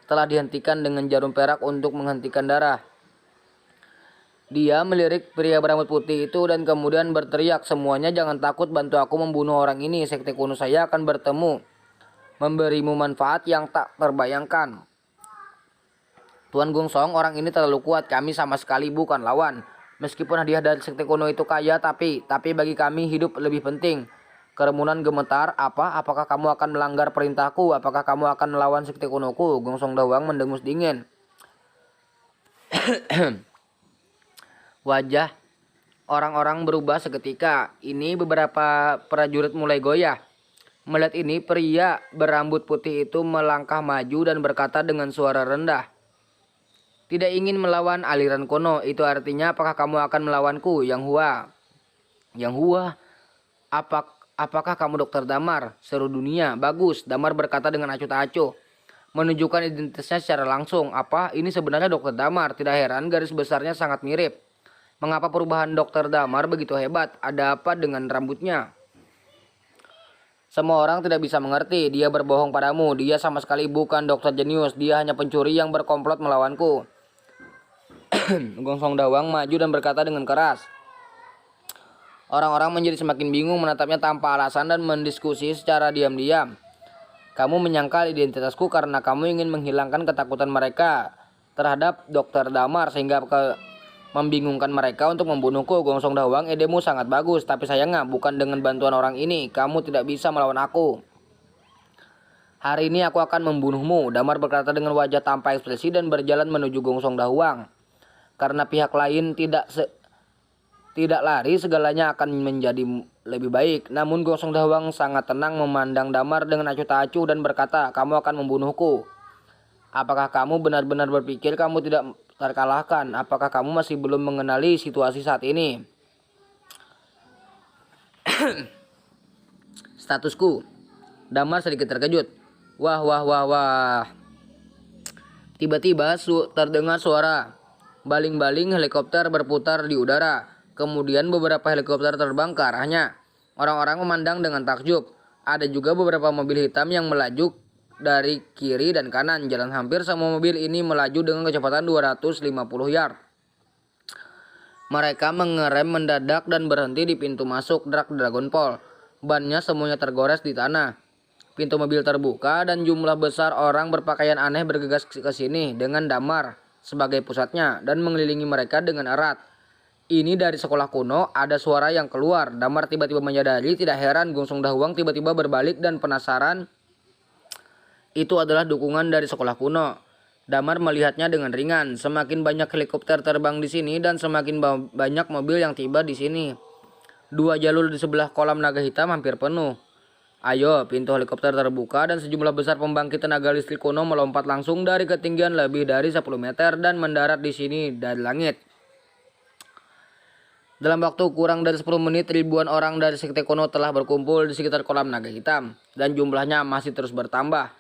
telah dihentikan dengan jarum perak untuk menghentikan darah. Dia melirik pria berambut putih itu dan kemudian berteriak, "Semuanya jangan takut, bantu aku membunuh orang ini. Sekte kuno saya akan bertemu, memberimu manfaat yang tak terbayangkan." "Tuan Gongsong, orang ini terlalu kuat. Kami sama sekali bukan lawan. Meskipun hadiah dari sekte kuno itu kaya, tapi bagi kami hidup lebih penting." Kerumunan gemetar. Apakah kamu akan melanggar perintahku? Apakah kamu akan melawan sekte kunoku?" Gongsong Dawang mendengus dingin. Wajah orang-orang berubah seketika. Ini beberapa prajurit mulai goyah. Melihat ini, pria berambut putih itu melangkah maju dan berkata dengan suara rendah, "Tidak ingin melawan aliran kuno. Itu artinya apakah kamu akan melawanku, Yang Hua?" "Yang Hua? Apakah kamu Dokter Damar?" seru dunia. "Bagus," Damar berkata dengan acuh tak acuh, menunjukkan identitasnya secara langsung. "Apa? Ini sebenarnya Dokter Damar. Tidak heran garis besarnya sangat mirip. Mengapa perubahan Dokter Damar begitu hebat? Ada apa dengan rambutnya?" "Semua orang tidak bisa mengerti. Dia berbohong padamu. Dia sama sekali bukan dokter jenius. Dia hanya pencuri yang berkomplot melawanku." Gongsong Dawang maju dan berkata dengan keras. Orang-orang menjadi semakin bingung, menatapnya tanpa alasan dan mendiskusi secara diam-diam. "Kamu menyangkal identitasku karena kamu ingin menghilangkan ketakutan mereka terhadap Dokter Damar sehingga membingungkan mereka untuk membunuhku. Gongsong Dawang, idemu sangat bagus, tapi sayangnya bukan dengan bantuan orang ini. Kamu tidak bisa melawan aku. Hari ini aku akan membunuhmu." Damar berkata dengan wajah tanpa ekspresi dan berjalan menuju Gongsong Dawang. Karena pihak lain tidak lari, segalanya akan menjadi lebih baik. Namun Gongsong Dawang sangat tenang memandang Damar dengan acuh tak acuh dan berkata, "Kamu akan membunuhku. Apakah kamu benar-benar berpikir kamu tidak terkalahkan? Apakah kamu masih belum mengenali situasi saat ini?" "Statusku." Damar sedikit terkejut. Wah. Tiba-tiba terdengar suara baling-baling helikopter berputar di udara. Kemudian beberapa helikopter terbang ke arahnya. Orang-orang memandang dengan takjub. Ada juga beberapa mobil hitam yang melaju dari kiri dan kanan. Jalan hampir semua mobil ini melaju dengan kecepatan 250 yard. Mereka mengerem mendadak dan berhenti di pintu masuk Dragonpol. Bannya semuanya tergores di tanah. Pintu mobil terbuka dan jumlah besar orang berpakaian aneh bergegas ke sini dengan Damar sebagai pusatnya dan mengelilingi mereka dengan erat. Ini dari sekolah kuno, ada suara yang keluar. Damar tiba-tiba menyadari, tidak heran Gong Song Dahuang tiba-tiba berbalik dan penasaran itu adalah dukungan dari sekolah kuno. Damar melihatnya dengan ringan. Semakin banyak helikopter terbang di sini dan semakin banyak mobil yang tiba di sini. Dua jalur di sebelah kolam naga hitam hampir penuh. Ayo, pintu helikopter terbuka dan sejumlah besar pembangkit tenaga listrik kuno melompat langsung dari ketinggian lebih dari 10 meter dan mendarat di sini dari langit. Dalam waktu kurang dari 10 menit, ribuan orang dari sekte kuno telah berkumpul di sekitar kolam naga hitam, dan jumlahnya masih terus bertambah.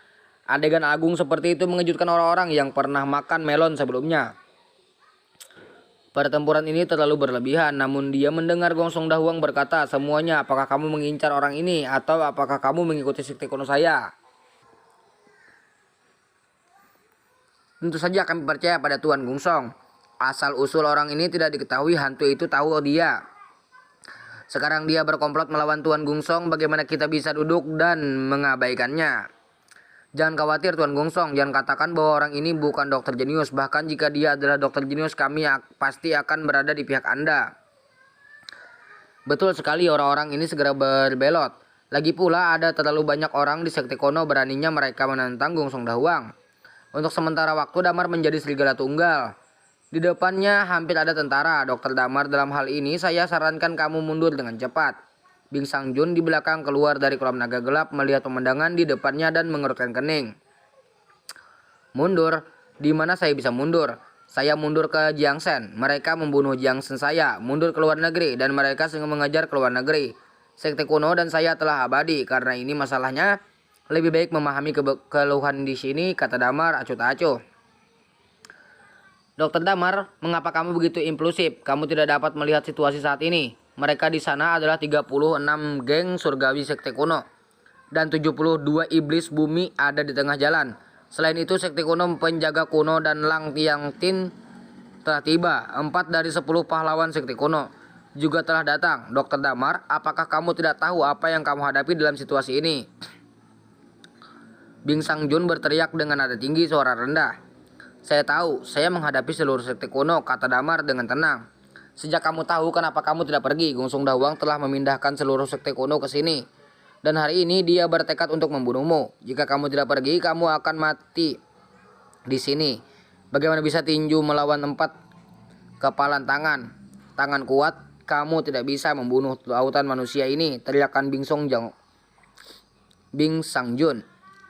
Adegan agung seperti itu mengejutkan orang-orang yang pernah makan melon sebelumnya. Pertempuran ini terlalu berlebihan, namun dia mendengar Gong Song Dahuang berkata, "Semuanya, apakah kamu mengincar orang ini, atau apakah kamu mengikuti sekte kuno saya?" Tentu saja kami percaya pada Tuan Gong Song. Asal-usul orang ini tidak diketahui, hantu itu tahu dia. Sekarang dia berkomplot melawan Tuan Gong Song, bagaimana kita bisa duduk dan mengabaikannya? Jangan khawatir Tuan Gong Song, jangan katakan bahwa orang ini bukan dokter jenius. Bahkan jika dia adalah dokter jenius, kami pasti akan berada di pihak Anda. Betul sekali, orang-orang ini segera berbelot. Lagi pula ada terlalu banyak orang di sekte kuno, beraninya mereka menentang Gong Song Dahuang. Untuk sementara waktu Damar menjadi serigala tunggal. Di depannya hampir ada tentara. Dokter Damar, dalam hal ini saya sarankan kamu mundur dengan cepat. Bing Sang Jun di belakang keluar dari kolam naga gelap, melihat pemandangan di depannya dan mengerutkan kening. Mundur? Di mana saya bisa mundur? Saya mundur ke Jiangsen. Mereka membunuh Jiangsen saya. Mundur ke luar negeri dan mereka sedang mengejar ke luar negeri. Sekte kuno dan saya telah abadi. Karena ini masalahnya, lebih baik memahami keluhan di sini, kata Damar acuh-acuh. Dokter Damar, mengapa kamu begitu impulsif? Kamu tidak dapat melihat situasi saat ini. Mereka di sana adalah 36 geng surgawi sekte kuno. Dan 72 iblis bumi ada di tengah jalan. Selain itu, sekte kuno, penjaga kuno, dan Lang Tiang Tin telah tiba. 4 dari 10 pahlawan sekte kuno juga telah datang. Dokter Damar, apakah kamu tidak tahu apa yang kamu hadapi dalam situasi ini? Bing Sang Jun berteriak dengan nada tinggi, suara rendah. Saya tahu, saya menghadapi seluruh sekte kuno, kata Damar dengan tenang. Sejak kamu tahu, kenapa kamu tidak pergi? Gong Song Dahuang telah memindahkan seluruh sekte kuno ke sini. Dan hari ini dia bertekad untuk membunuhmu. Jika kamu tidak pergi, kamu akan mati di sini. Bagaimana bisa tinju melawan 4 kepalan tangan? Tangan kuat, kamu tidak bisa membunuh lautan manusia ini, teriakan Bing Sang Jun.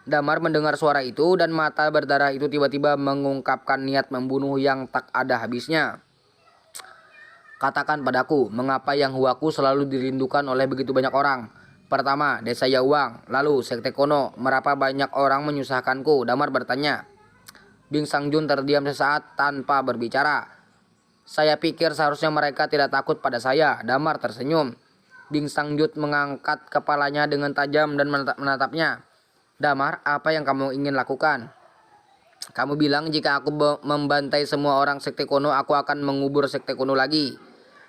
Damar mendengar suara itu dan mata berdarah itu tiba-tiba mengungkapkan niat membunuh yang tak ada habisnya. Katakan padaku, mengapa Yang Huaku selalu dirindukan oleh begitu banyak orang? Pertama, desa Yawang, lalu sekte kuno, mengapa banyak orang menyusahkanku? Damar bertanya. Bing Sang Jun terdiam sesaat tanpa berbicara. Saya pikir seharusnya mereka tidak takut pada saya. Damar tersenyum. Bing Sang Jun mengangkat kepalanya dengan tajam dan menatapnya. Damar, apa yang kamu ingin lakukan? Kamu bilang jika aku membantai semua orang sekte kuno, aku akan mengubur sekte kuno lagi.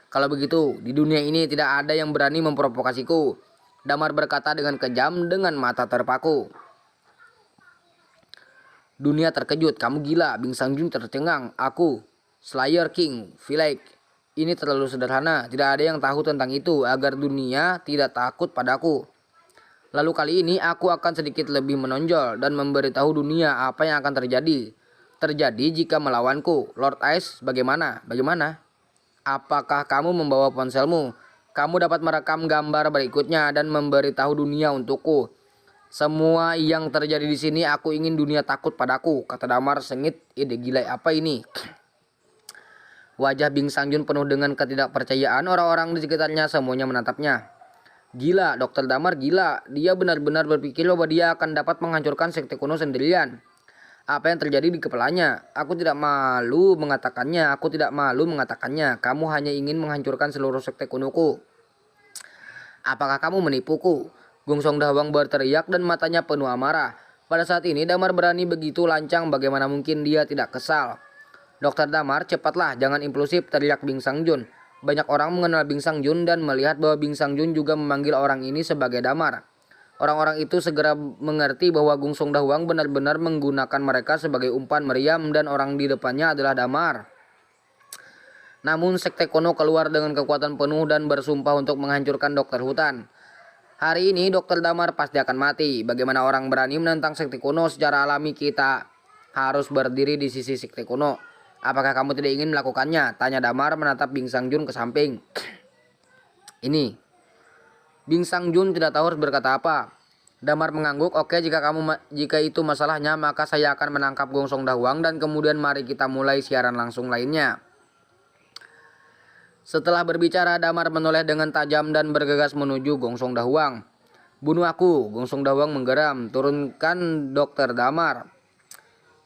Kalau begitu, di dunia ini tidak ada yang berani memprovokasiku. Damar berkata dengan kejam dengan mata terpaku. Dunia terkejut, kamu gila. Bing Sang Jun tercengang. Aku, Slayer King, Vilek. Ini terlalu sederhana, tidak ada yang tahu tentang itu agar dunia tidak takut padaku. Lalu kali ini aku akan sedikit lebih menonjol dan memberitahu dunia apa yang akan terjadi. Terjadi jika melawanku. Lord Ice, bagaimana? Bagaimana? Apakah kamu membawa ponselmu? Kamu dapat merekam gambar berikutnya dan memberitahu dunia untukku. Semua yang terjadi di sini, aku ingin dunia takut padaku, kata Damar sengit. Ide gila apa ini? Wajah Bing Sang Jun penuh dengan ketidakpercayaan. Orang-orang di sekitarnya semuanya menatapnya. Gila, Dokter Damar gila. Dia benar-benar berpikir bahwa dia akan dapat menghancurkan sekte kuno sendirian. Apa yang terjadi di kepalanya? Aku tidak malu mengatakannya. Aku tidak malu mengatakannya. Kamu hanya ingin menghancurkan seluruh sekte kunoku. Apakah kamu menipuku? Gong Song Dahuang berteriak dan matanya penuh amarah. Pada saat ini Damar berani begitu lancang, bagaimana mungkin dia tidak kesal? Dokter Damar, cepatlah, jangan impulsif, teriak Bing Sang Jun. Banyak orang mengenal Bing Sang Jun dan melihat bahwa Bing Sang Jun juga memanggil orang ini sebagai Damar. Orang-orang itu segera mengerti bahwa Gong Song Dahuang benar-benar menggunakan mereka sebagai umpan meriam dan orang di depannya adalah Damar. Namun Sekte Kono keluar dengan kekuatan penuh dan bersumpah untuk menghancurkan Dokter Hutan. Hari ini Dokter Damar pasti akan mati. Bagaimana orang berani menentang Sekte Kono? Secara alami kita harus berdiri di sisi Sekte Kono. Apakah kamu tidak ingin melakukannya? Tanya Damar menatap Bing Sang Jun ke samping. Ini. Bing Sang Jun tidak tahu harus berkata apa. Damar mengangguk. Oke, jika itu masalahnya, maka saya akan menangkap Gong Song Dahuang dan kemudian mari kita mulai siaran langsung lainnya. Setelah berbicara, Damar menoleh dengan tajam dan bergegas menuju Gong Song Dahuang. Bunuh aku, Gong Song Dahuang menggeram. Turunkan Dokter Damar.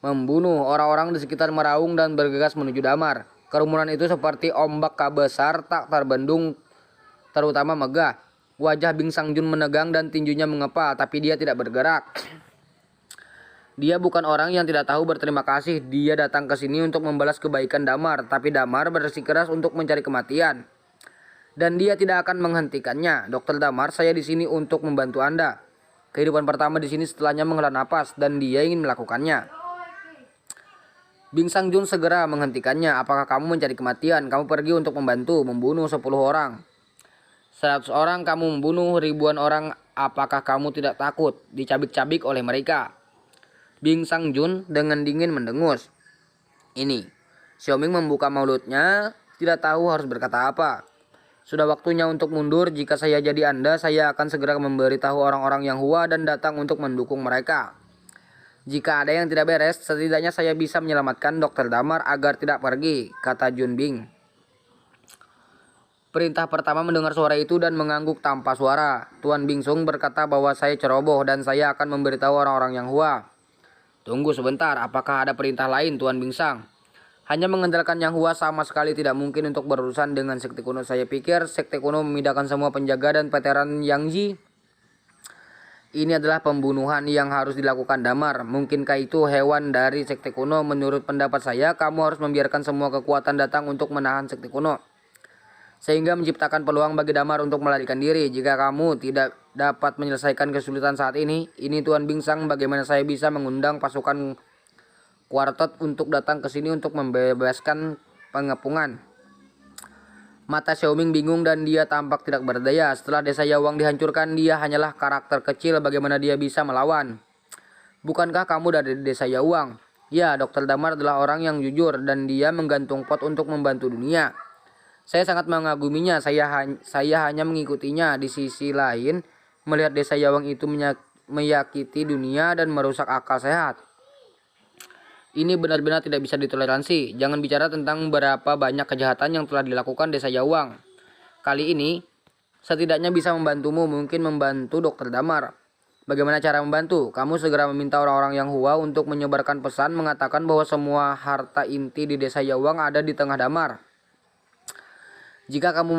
Membunuh orang-orang di sekitar meraung dan bergegas menuju Damar. Kerumunan itu seperti ombak besar tak terbendung, terutama megah. Wajah Bing Sang Jun menegang dan tinjunya mengepal, tapi dia tidak bergerak. Dia bukan orang yang tidak tahu berterima kasih. Dia datang ke sini untuk membalas kebaikan Damar, tapi Damar bersikeras untuk mencari kematian. Dan dia tidak akan menghentikannya. Dokter Damar, saya di sini untuk membantu Anda. Kehidupan pertama di sini setelahnya menghela napas dan dia ingin melakukannya. Bing Sang Jun segera menghentikannya. Apakah kamu mencari kematian? Kamu pergi untuk membunuh 10 orang. 100 orang kamu membunuh ribuan orang. Apakah kamu tidak takut dicabik-cabik oleh mereka? Bing Sang Jun dengan dingin mendengus. Ini, Xiaoming membuka mulutnya, tidak tahu harus berkata apa. Sudah waktunya untuk mundur. Jika saya jadi Anda, saya akan segera memberitahu orang-orang yang Hua dan datang untuk mendukung mereka. Jika ada yang tidak beres, setidaknya saya bisa menyelamatkan Dokter Damar agar tidak pergi, kata Jun Bing. Perintah pertama mendengar suara itu dan mengangguk tanpa suara. Tuan Bing Sung berkata bahwa saya ceroboh dan saya akan memberitahu orang-orang yang Hua. Tunggu sebentar, apakah ada perintah lain Tuan Bing Sang? Hanya mengandalkan Yang Hua sama sekali tidak mungkin untuk berurusan dengan Sekte Kuno. Saya pikir Sekte Kuno memindahkan semua penjaga dan veteran Yang Ji. Ini adalah pembunuhan yang harus dilakukan Damar. Mungkinkah itu hewan dari Sekte Kuno? Menurut pendapat saya, kamu harus membiarkan semua kekuatan datang untuk menahan Sekte Kuno, sehingga menciptakan peluang bagi Damar untuk melarikan diri. Jika kamu tidak dapat menyelesaikan kesulitan saat ini Tuan Bing Sang, bagaimana saya bisa mengundang pasukan kuartet untuk datang ke sini untuk membebaskan pengepungan? Mata Xiaoming bingung dan dia tampak tidak berdaya. Setelah desa Yawang dihancurkan, dia hanyalah karakter kecil. Bagaimana dia bisa melawan? Bukankah kamu dari desa Yawang? Ya, Dokter Damar adalah orang yang jujur dan dia menggantung pot untuk membantu dunia. Saya sangat mengaguminya. Saya hanya mengikutinya. Di sisi lain, melihat desa Yawang itu menyakiti dunia dan merusak akal sehat, ini benar-benar tidak bisa ditoleransi. Jangan bicara tentang berapa banyak kejahatan yang telah dilakukan desa Yawang. Kali ini, setidaknya bisa membantumu, mungkin membantu Dokter Damar. Bagaimana cara membantu? Kamu segera meminta orang-orang yang Hua untuk menyebarkan pesan mengatakan bahwa semua harta inti di desa Yawang ada di tengah Damar. Jika kamu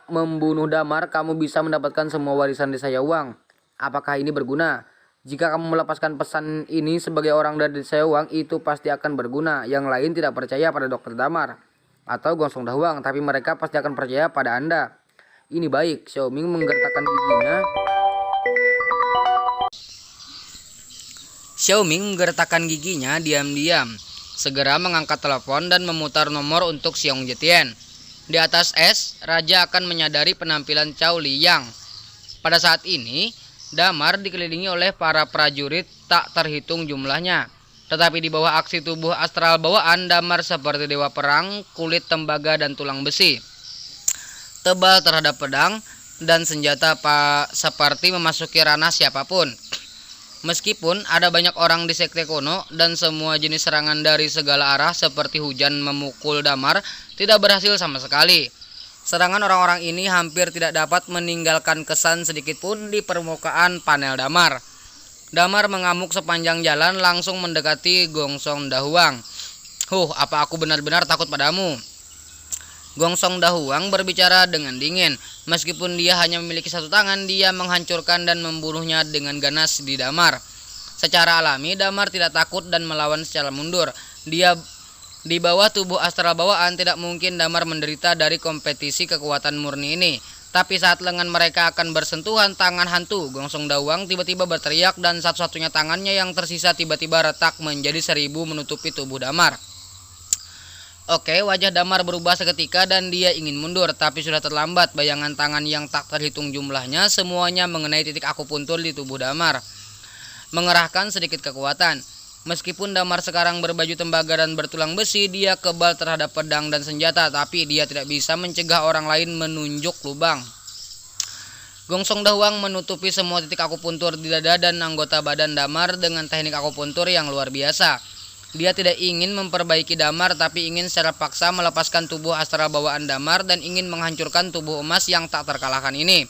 membunuh Damar, kamu bisa mendapatkan semua warisan desa Yawang. Apakah ini berguna? Jika kamu melepaskan pesan ini sebagai orang dari desa Yawang, itu pasti akan berguna. Yang lain tidak percaya pada Dokter Damar atau Gong Song Dahuang, tapi mereka pasti akan percaya pada Anda. Ini baik. Xiaoming menggertakkan giginya. Diam-diam. Segera mengangkat telepon dan memutar nomor untuk Xiong Jetien. Di atas es, Raja akan menyadari penampilan Cao Liyang. Pada saat ini, Damar dikelilingi oleh para prajurit tak terhitung jumlahnya. Tetapi di bawah aksi tubuh astral bawaan, Damar seperti dewa perang, kulit tembaga dan tulang besi. Tebal terhadap pedang dan senjata seperti memasuki ranah siapapun. Meskipun ada banyak orang di Sekte Kono dan semua jenis serangan dari segala arah seperti hujan memukul Damar tidak berhasil sama sekali. Serangan orang-orang ini hampir tidak dapat meninggalkan kesan sedikit pun di permukaan panel Damar. Damar mengamuk sepanjang jalan langsung mendekati Gong Song Dahuang. Apa aku benar-benar takut padamu? Gong Song Dahuang berbicara dengan dingin. Meskipun dia hanya memiliki satu tangan, dia menghancurkan dan membunuhnya dengan ganas di Damar. Secara alami, Damar tidak takut dan melawan secara mundur. Dia di bawah tubuh astral bawaan, tidak mungkin Damar menderita dari kompetisi kekuatan murni ini. Tapi saat lengan mereka akan bersentuhan tangan hantu, Gong Song Dahuang tiba-tiba berteriak dan satu-satunya tangannya yang tersisa tiba-tiba retak menjadi 1000 menutupi tubuh Damar. Oke, wajah Damar berubah seketika dan dia ingin mundur, tapi sudah terlambat. Bayangan tangan yang tak terhitung jumlahnya semuanya mengenai titik akupuntur di tubuh Damar, mengerahkan sedikit kekuatan. Meskipun Damar sekarang berbaju tembaga dan bertulang besi, dia kebal terhadap pedang dan senjata, tapi dia tidak bisa mencegah orang lain menunjuk lubang. Gongsong Dahuang menutupi semua titik akupuntur di dada dan anggota badan Damar dengan teknik akupuntur yang luar biasa. Dia tidak ingin memperbaiki Damar, tapi ingin secara paksa melepaskan tubuh astral bawaan Damar dan ingin menghancurkan tubuh emas yang tak terkalahkan ini.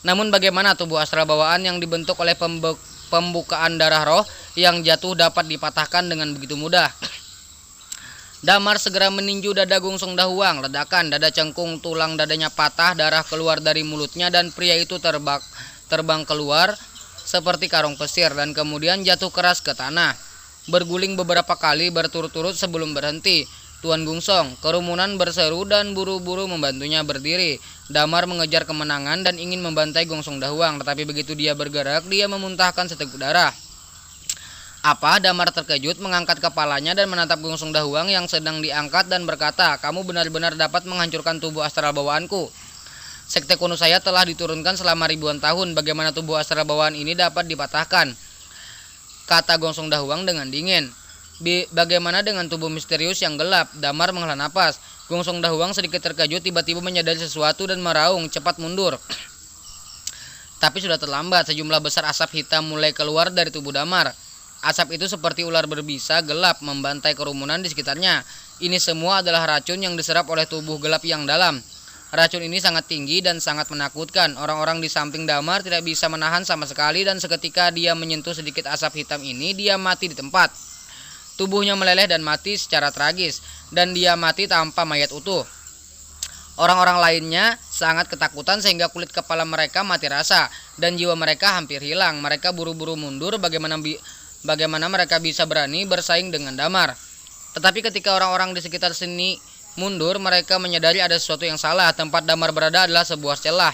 Namun bagaimana tubuh astral bawaan yang dibentuk oleh pembukaan darah roh yang jatuh dapat dipatahkan dengan begitu mudah? Damar segera meninju dada Gongsong Dahuang. Ledakan, dada cengkung, tulang dadanya patah, darah keluar dari mulutnya dan pria itu terbang keluar seperti karung pesir dan kemudian jatuh keras ke tanah, berguling beberapa kali berturut-turut sebelum berhenti. Tuan Gongsong, kerumunan berseru dan buru-buru membantunya berdiri. Damar mengejar kemenangan dan ingin membantai Gongsong Dahuang, tetapi begitu dia bergerak, dia memuntahkan seteguk darah. Apa? Damar terkejut, mengangkat kepalanya dan menatap Gongsong Dahuang yang sedang diangkat dan berkata, "Kamu benar-benar dapat menghancurkan tubuh astral bawaanku. Sekte kuno saya telah diturunkan selama ribuan tahun. Bagaimana tubuh astral bawaan ini dapat dipatahkan?" kata Gongsong Dahuang dengan dingin. Bagaimana dengan tubuh misterius yang gelap? Damar menghela napas. Gongsong Dahuang sedikit terkejut, tiba-tiba menyadari sesuatu dan meraung, "Cepat mundur." Tapi sudah terlambat. Sejumlah besar asap hitam mulai keluar dari tubuh Damar. Asap itu seperti ular berbisa gelap membantai kerumunan di sekitarnya. Ini semua adalah racun yang diserap oleh tubuh gelap yang dalam. Racun ini sangat tinggi dan sangat menakutkan. Orang-orang di samping Damar tidak bisa menahan sama sekali dan seketika dia menyentuh sedikit asap hitam ini, dia mati di tempat. Tubuhnya meleleh dan mati secara tragis, dan dia mati tanpa mayat utuh. Orang-orang lainnya sangat ketakutan sehingga kulit kepala mereka mati rasa dan jiwa mereka hampir hilang. Mereka buru-buru mundur. Bagaimana mereka bisa berani bersaing dengan Damar? Tetapi ketika orang-orang di sekitar sini mundur, mereka menyadari ada sesuatu yang salah. Tempat Damar berada adalah sebuah celah.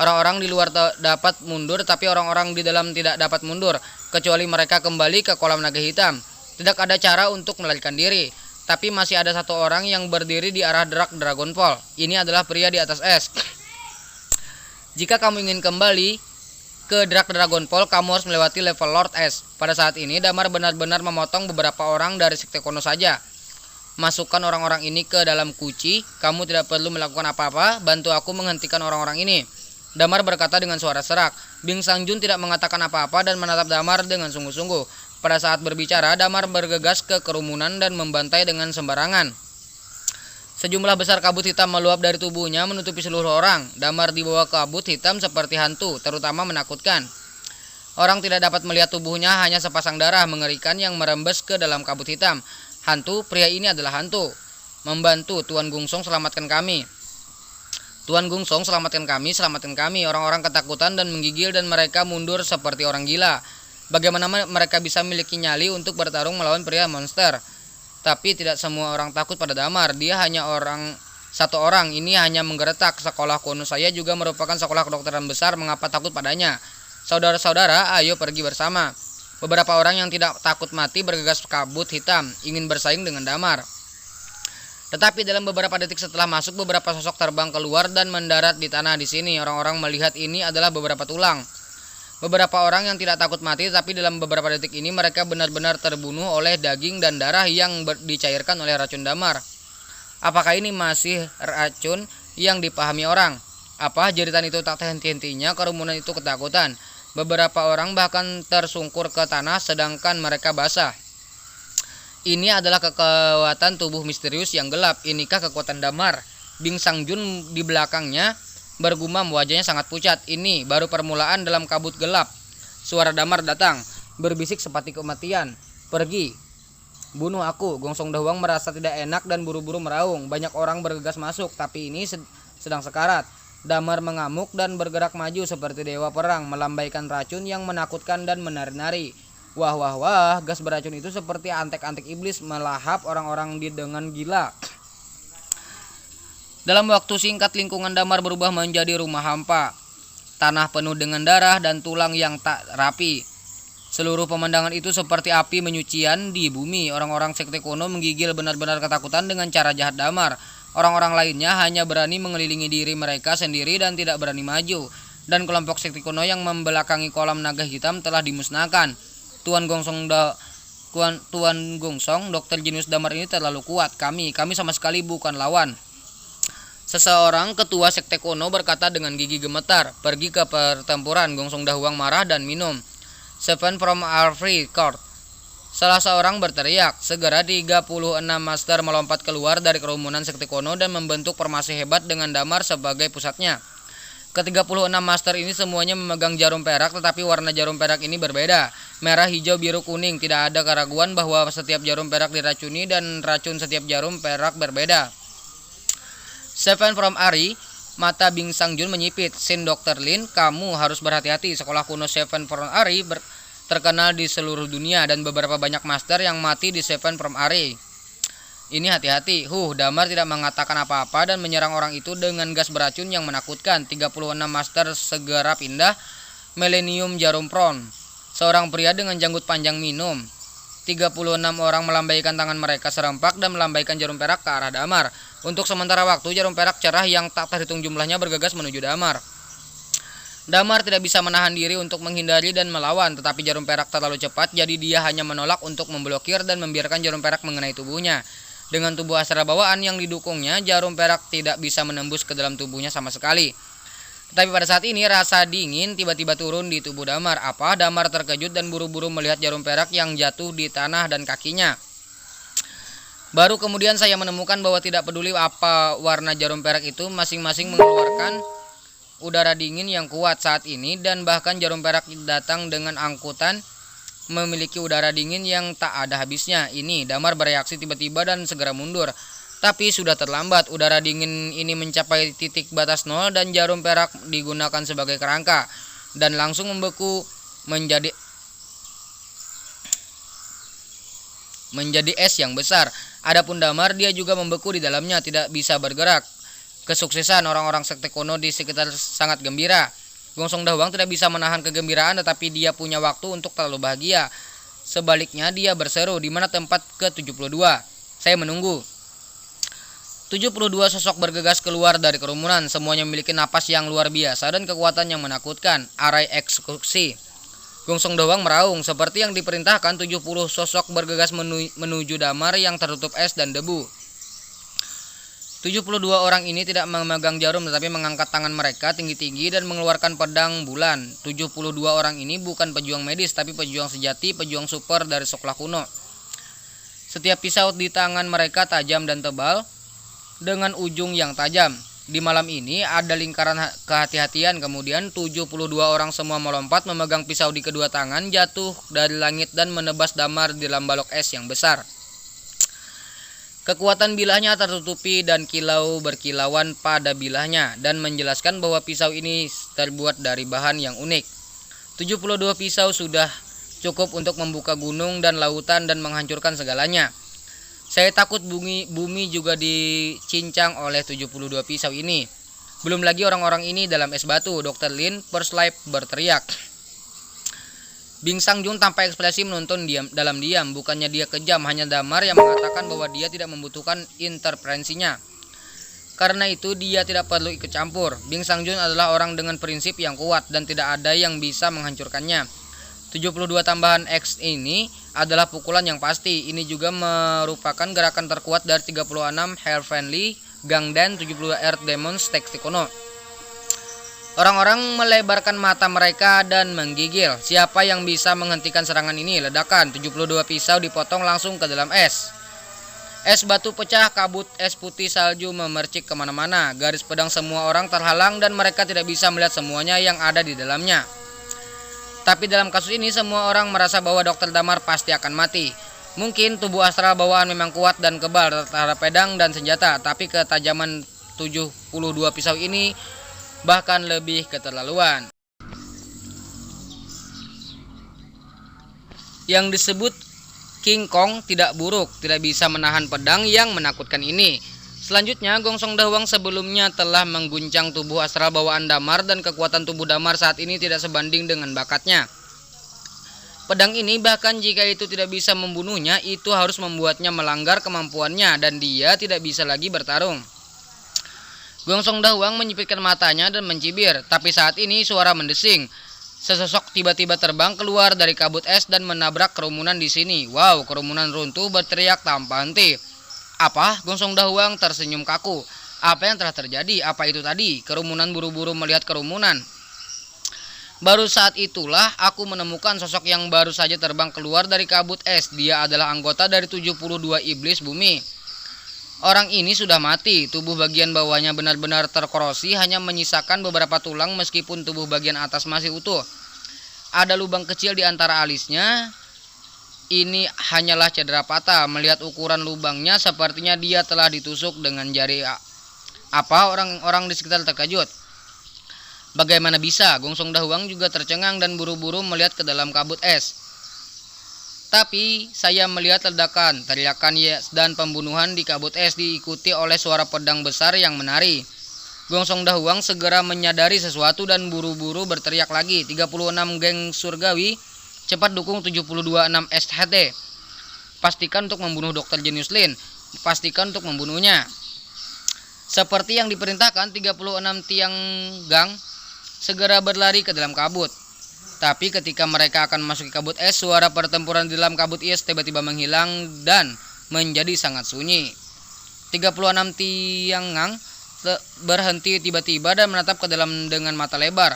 Orang-orang di luar dapat mundur, tapi orang-orang di dalam tidak dapat mundur, kecuali mereka kembali ke kolam naga hitam. Tidak ada cara untuk melarikan diri. Tapi masih ada satu orang yang berdiri di arah Drak Dragon Ball. Ini adalah pria di atas es. Jika kamu ingin kembali ke Drak Dragon Ball, kamu harus melewati level Lord S. Pada saat ini, Damar benar-benar memotong beberapa orang dari sekte kuno saja. Masukkan orang-orang ini ke dalam kuci. Kamu tidak perlu melakukan apa-apa. Bantu aku menghentikan orang-orang ini. Damar berkata dengan suara serak. Bing Sangjun tidak mengatakan apa-apa dan menatap Damar dengan sungguh-sungguh. Pada saat berbicara, Damar bergegas ke kerumunan dan membantai dengan sembarangan. Sejumlah besar kabut hitam meluap dari tubuhnya menutupi seluruh orang. Damar dibawa kabut hitam seperti hantu, terutama menakutkan. Orang tidak dapat melihat tubuhnya, hanya sepasang darah mengerikan yang merembes ke dalam kabut hitam. Hantu, pria ini adalah hantu. Membantu, Tuan Gongsong, selamatkan kami. Tuan Gongsong, selamatkan kami, selamatkan kami. Orang-orang ketakutan dan menggigil dan mereka mundur seperti orang gila. Bagaimana mereka bisa memiliki nyali untuk bertarung melawan pria monster? Tapi tidak semua orang takut pada Damar. Dia hanya satu orang. Ini hanya menggeretak. Sekolah kuno saya juga merupakan sekolah kedokteran besar. Mengapa takut padanya? Saudara-saudara, ayo pergi bersama. Beberapa orang yang tidak takut mati bergegas kabut hitam, ingin bersaing dengan Damar. Tetapi dalam beberapa detik setelah masuk, beberapa sosok terbang keluar dan mendarat di tanah di sini. Orang-orang melihat ini adalah beberapa tulang. Beberapa orang yang tidak takut mati, tapi dalam beberapa detik ini mereka benar-benar terbunuh oleh daging dan darah yang dicairkan oleh racun Damar. Apakah ini masih racun yang dipahami orang? Apa? Jeritan itu tak henti-hentinya, kerumunan itu ketakutan. Beberapa orang bahkan tersungkur ke tanah sedangkan mereka basah. Ini adalah kekuatan tubuh misterius yang gelap. Inikah kekuatan Damar? Bing Sangjun di belakangnya bergumam, wajahnya sangat pucat. Ini baru permulaan dalam kabut gelap. Suara Damar datang, berbisik seperti kematian. Pergi, bunuh aku. Gongsong Dahuang merasa tidak enak dan buru-buru meraung. Banyak orang bergegas masuk, tapi ini sedang sekarat. Damar mengamuk dan bergerak maju seperti dewa perang, melambaikan racun yang menakutkan dan menari-nari. Wah, wah, wah, gas beracun itu seperti antek-antek iblis melahap orang-orang dengan gila. Dalam waktu singkat, lingkungan Damar berubah menjadi rumah hampa. Tanah penuh dengan darah dan tulang yang tak rapi. Seluruh pemandangan itu seperti api menyucian di bumi. Orang-orang sekte kuno menggigil benar-benar ketakutan dengan cara jahat Damar. Orang-orang lainnya hanya berani mengelilingi diri mereka sendiri dan tidak berani maju. Dan kelompok sekte kuno yang membelakangi kolam naga hitam telah dimusnahkan. Tuan Gongsong, Dokter Jenius Damar ini terlalu kuat. Kami sama sekali bukan lawan. Seseorang ketua sekte kuno berkata dengan gigi gemetar. Pergi ke pertempuran. Gongsong Dahuang marah dan minum. Seven from Arfree Court. Salah seorang berteriak. Segera 36 master melompat keluar dari kerumunan sekte kuno dan membentuk formasi hebat dengan Damar sebagai pusatnya. Ke-36 master ini semuanya memegang jarum perak, tetapi warna jarum perak ini berbeda. Merah, hijau, biru, kuning. Tidak ada keraguan bahwa setiap jarum perak diracuni dan racun setiap jarum perak berbeda. Seven from Ari. Mata Bing Sangjun menyipit. Sin Dr. Lin, kamu harus berhati-hati. Sekolah kuno Seven from Ari terkenal di seluruh dunia dan beberapa banyak master yang mati di Seven from Ari. Ini hati-hati. Damar tidak mengatakan apa-apa dan menyerang orang itu dengan gas beracun yang menakutkan. 36 master segera pindah. Millennium Jarum Pron. Seorang pria dengan janggut panjang minum. 36 orang melambaikan tangan mereka serempak dan melambaikan jarum perak ke arah Damar. Untuk sementara waktu, jarum perak cerah yang tak terhitung jumlahnya bergegas menuju Damar. Damar tidak bisa menahan diri untuk menghindari dan melawan, tetapi jarum perak terlalu cepat, jadi dia hanya menolak untuk memblokir dan membiarkan jarum perak mengenai tubuhnya. Dengan tubuh astral bawaan yang didukungnya, jarum perak tidak bisa menembus ke dalam tubuhnya sama sekali. Tetapi pada saat ini rasa dingin tiba-tiba turun di tubuh Damar. Damar terkejut dan buru-buru melihat jarum perak yang jatuh di tanah dan kakinya. Baru kemudian saya menemukan bahwa tidak peduli apa warna jarum perak itu, masing-masing mengeluarkan udara dingin yang kuat saat ini, dan bahkan jarum perak datang dengan angkutan memiliki udara dingin yang tak ada habisnya. Ini Damar bereaksi tiba-tiba dan segera mundur. Tapi sudah terlambat. Udara dingin ini mencapai titik batas nol dan jarum perak digunakan sebagai kerangka dan langsung membeku menjadi es yang besar. Adapun Damar, dia juga membeku di dalamnya, tidak bisa bergerak. Kesuksesan orang-orang sekte kuno di sekitar sangat gembira. Gongsong Dahuang tidak bisa menahan kegembiraan, tetapi dia punya waktu untuk terlalu bahagia. Sebaliknya dia berseru, di mana tempat ke-72? Saya menunggu. 72 sosok bergegas keluar dari kerumunan. Semuanya memiliki napas yang luar biasa dan kekuatan yang menakutkan. Arai eksekusi. Gongsong Dahuang meraung. Seperti yang diperintahkan, 70 sosok bergegas menuju Damar yang tertutup es dan debu. 72 orang ini tidak memegang jarum, tetapi mengangkat tangan mereka tinggi-tinggi dan mengeluarkan pedang bulan. 72 orang ini bukan pejuang medis, tapi pejuang sejati, pejuang super dari sekolah kuno. Setiap pisau di tangan mereka tajam dan tebal, dengan ujung yang tajam. Di malam ini ada lingkaran kehati-hatian. Kemudian 72 orang semua melompat, memegang pisau di kedua tangan, jatuh dari langit dan menebas Damar di dalam balok es yang besar. Kekuatan bilahnya tertutupi dan kilau berkilauan pada bilahnya, dan menjelaskan bahwa pisau ini terbuat dari bahan yang unik. 72 pisau sudah cukup untuk membuka gunung dan lautan dan menghancurkan segalanya. Saya takut bumi juga dicincang oleh 72 pisau ini. Belum lagi orang-orang ini dalam es batu. Dr. Lin Perslipe berteriak. Bing Sangjun tanpa ekspresi menonton dalam diam. Bukannya dia kejam, hanya Damar yang mengatakan bahwa dia tidak membutuhkan interferensinya. Karena itu dia tidak perlu ikut campur. Bing Sangjun adalah orang dengan prinsip yang kuat dan tidak ada yang bisa menghancurkannya. 72 tambahan X ini adalah pukulan yang pasti. Ini juga merupakan gerakan terkuat dari 36 Hell Friendly Gangdan 72 Earth Demons Sekte Kuno. Orang-orang melebarkan mata mereka dan menggigil. Siapa yang bisa menghentikan serangan ini? Ledakan. 72 pisau dipotong langsung ke dalam es. Es batu pecah, kabut es putih salju memercik kemana-mana. Garis pedang semua orang terhalang dan mereka tidak bisa melihat semuanya yang ada di dalamnya. Tapi dalam kasus ini semua orang merasa bahwa Dr. Damar pasti akan mati. Mungkin tubuh astral bawaan memang kuat dan kebal terhadap pedang dan senjata, tapi ketajaman 72 pisau ini bahkan lebih keterlaluan. Yang disebut King Kong tidak buruk, tidak bisa menahan pedang yang menakutkan ini. Selanjutnya, Gongsong Dahuang sebelumnya telah mengguncang tubuh astral bawaan Damar dan kekuatan tubuh Damar saat ini tidak sebanding dengan bakatnya. Pedang ini bahkan jika itu tidak bisa membunuhnya, itu harus membuatnya melanggar kemampuannya dan dia tidak bisa lagi bertarung. Gongsong Dahuang menyipitkan matanya dan mencibir, tapi saat ini suara mendesing. Sesosok tiba-tiba terbang keluar dari kabut es dan menabrak kerumunan di sini. Wow, kerumunan runtuh berteriak tanpa henti. Apa? Gongsong Dahuang tersenyum kaku. Apa yang telah terjadi? Apa itu tadi? Kerumunan buru-buru melihat kerumunan. Baru saat itulah aku menemukan sosok yang baru saja terbang keluar dari kabut es. Dia adalah anggota dari 72 iblis bumi. Orang ini sudah mati, tubuh bagian bawahnya benar-benar terkorosi, hanya menyisakan beberapa tulang meskipun tubuh bagian atas masih utuh. Ada lubang kecil di antara alisnya. Ini hanyalah cedera patah. Melihat ukuran lubangnya, sepertinya dia telah ditusuk dengan jari. Apa? Orang-orang di sekitar terkejut. Bagaimana bisa? Gongsong Dahuang juga tercengang dan buru-buru melihat ke dalam kabut es. Tapi saya melihat ledakan, teriakan yes dan pembunuhan di kabut es diikuti oleh suara pedang besar yang menari. Gongsong Dahuang segera menyadari sesuatu dan buru-buru berteriak lagi. 36 geng surgawi, cepat dukung 726 SHT. Pastikan untuk membunuh Dr. Genius Lin. Pastikan untuk membunuhnya. Seperti yang diperintahkan, 36 tiang gang segera berlari ke dalam kabut. Tapi ketika mereka akan memasuki kabut es, suara pertempuran di dalam kabut es tiba-tiba menghilang dan menjadi sangat sunyi. 36 tiangang berhenti tiba-tiba dan menatap ke dalam dengan mata lebar.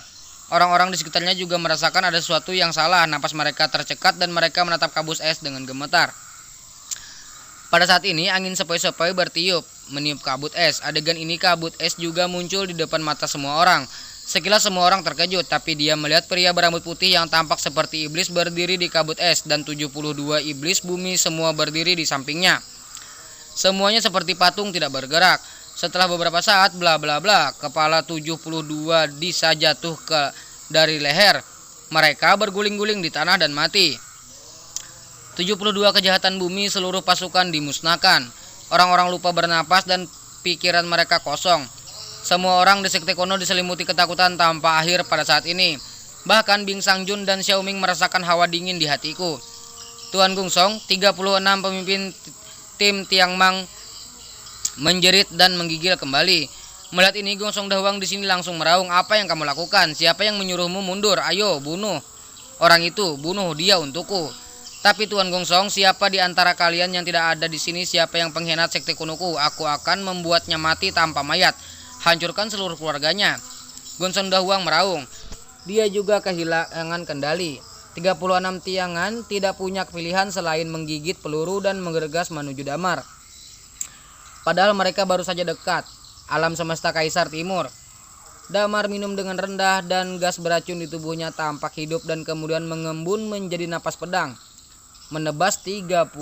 Orang-orang di sekitarnya juga merasakan ada sesuatu yang salah. Napas mereka tercekat dan mereka menatap kabut es dengan gemetar. Pada saat ini angin sepoi-sepoi bertiup meniup kabut es. Adegan ini kabut es juga muncul di depan mata semua orang. Sekilas semua orang terkejut, tapi dia melihat pria berambut putih yang tampak seperti iblis berdiri di kabut es dan 72 iblis bumi semua berdiri di sampingnya. Semuanya seperti patung tidak bergerak. Setelah beberapa saat bla bla bla, kepala 72 bisa jatuh dari leher. Mereka berguling-guling di tanah dan mati. 72 kejahatan bumi, seluruh pasukan dimusnahkan. Orang-orang lupa bernapas dan pikiran mereka kosong. Semua orang di sekte kuno diselimuti ketakutan tanpa akhir pada saat ini. Bahkan Bing Sangjun dan Xiaoming merasakan hawa dingin di hatiku. Tuan Gongsong, 36 pemimpin tim Tiang Mang menjerit dan menggigil kembali. Melihat ini Gongsong Dahuang di sini langsung meraung. Apa yang kamu lakukan? Siapa yang menyuruhmu mundur? Ayo bunuh orang itu, bunuh dia untukku. Tapi Tuan Gongsong, siapa di antara kalian yang tidak ada di sini? Siapa yang pengkhianat sekte kunoku? Aku akan membuatnya mati tanpa mayat. Hancurkan seluruh keluarganya. Gongsong Dahuang meraung. Dia juga kehilangan kendali. 36 tiangan tidak punya pilihan selain menggigit peluru dan menggergas menuju Damar. Padahal mereka baru saja dekat. Alam semesta Kaisar Timur. Damar minum dengan rendah dan gas beracun di tubuhnya tampak hidup dan kemudian mengembun menjadi napas pedang. Menebas 36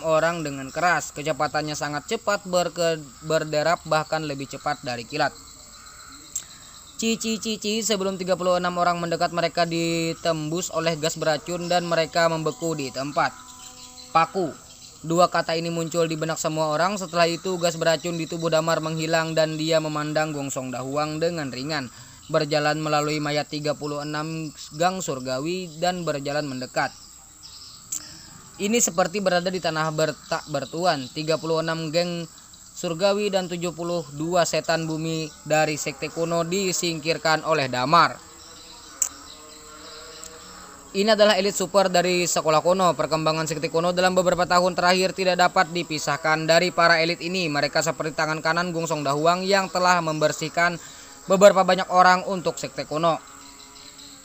orang dengan keras. Kecepatannya sangat cepat berderap bahkan lebih cepat dari kilat. Cici sebelum 36 orang mendekat mereka ditembus oleh gas beracun dan mereka membeku di tempat. Paku. Dua kata ini muncul di benak semua orang. Setelah itu gas beracun di tubuh Damar menghilang dan dia memandang Gongsong Dahuang dengan ringan. Berjalan melalui mayat 36 gang surgawi dan berjalan mendekat. Ini seperti berada di tanah tak bertuan. 36 geng surgawi dan 72 setan bumi dari sekte kuno disingkirkan oleh Damar. Ini adalah elit super dari sekolah kuno. Perkembangan sekte kuno dalam beberapa tahun terakhir tidak dapat dipisahkan dari para elit ini. Mereka seperti tangan kanan Gongsong Dahuang yang telah membersihkan beberapa banyak orang untuk sekte kuno.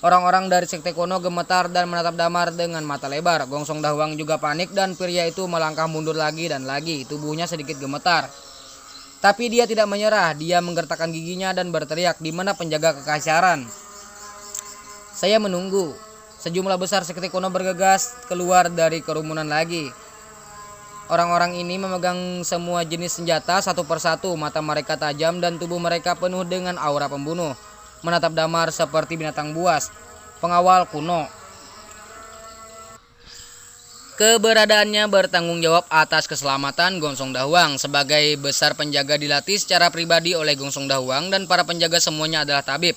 Orang-orang dari sekte kuno gemetar dan menatap Damar dengan mata lebar. Gongsong Dahuang juga panik dan pria itu melangkah mundur lagi dan lagi. Tubuhnya sedikit gemetar. Tapi dia tidak menyerah. Dia menggertakkan giginya dan berteriak, "Di mana penjaga kekaisaran?" Saya menunggu. Sejumlah besar sekte kuno bergegas keluar dari kerumunan lagi. Orang-orang ini memegang semua jenis senjata satu persatu. Mata mereka tajam dan tubuh mereka penuh dengan aura pembunuh. Menatap Damar seperti binatang buas. Pengawal kuno. Keberadaannya bertanggung jawab atas keselamatan Gongsong Dahuang. Sebagai besar penjaga dilatih secara pribadi oleh Gongsong Dahuang dan para penjaga semuanya adalah tabib.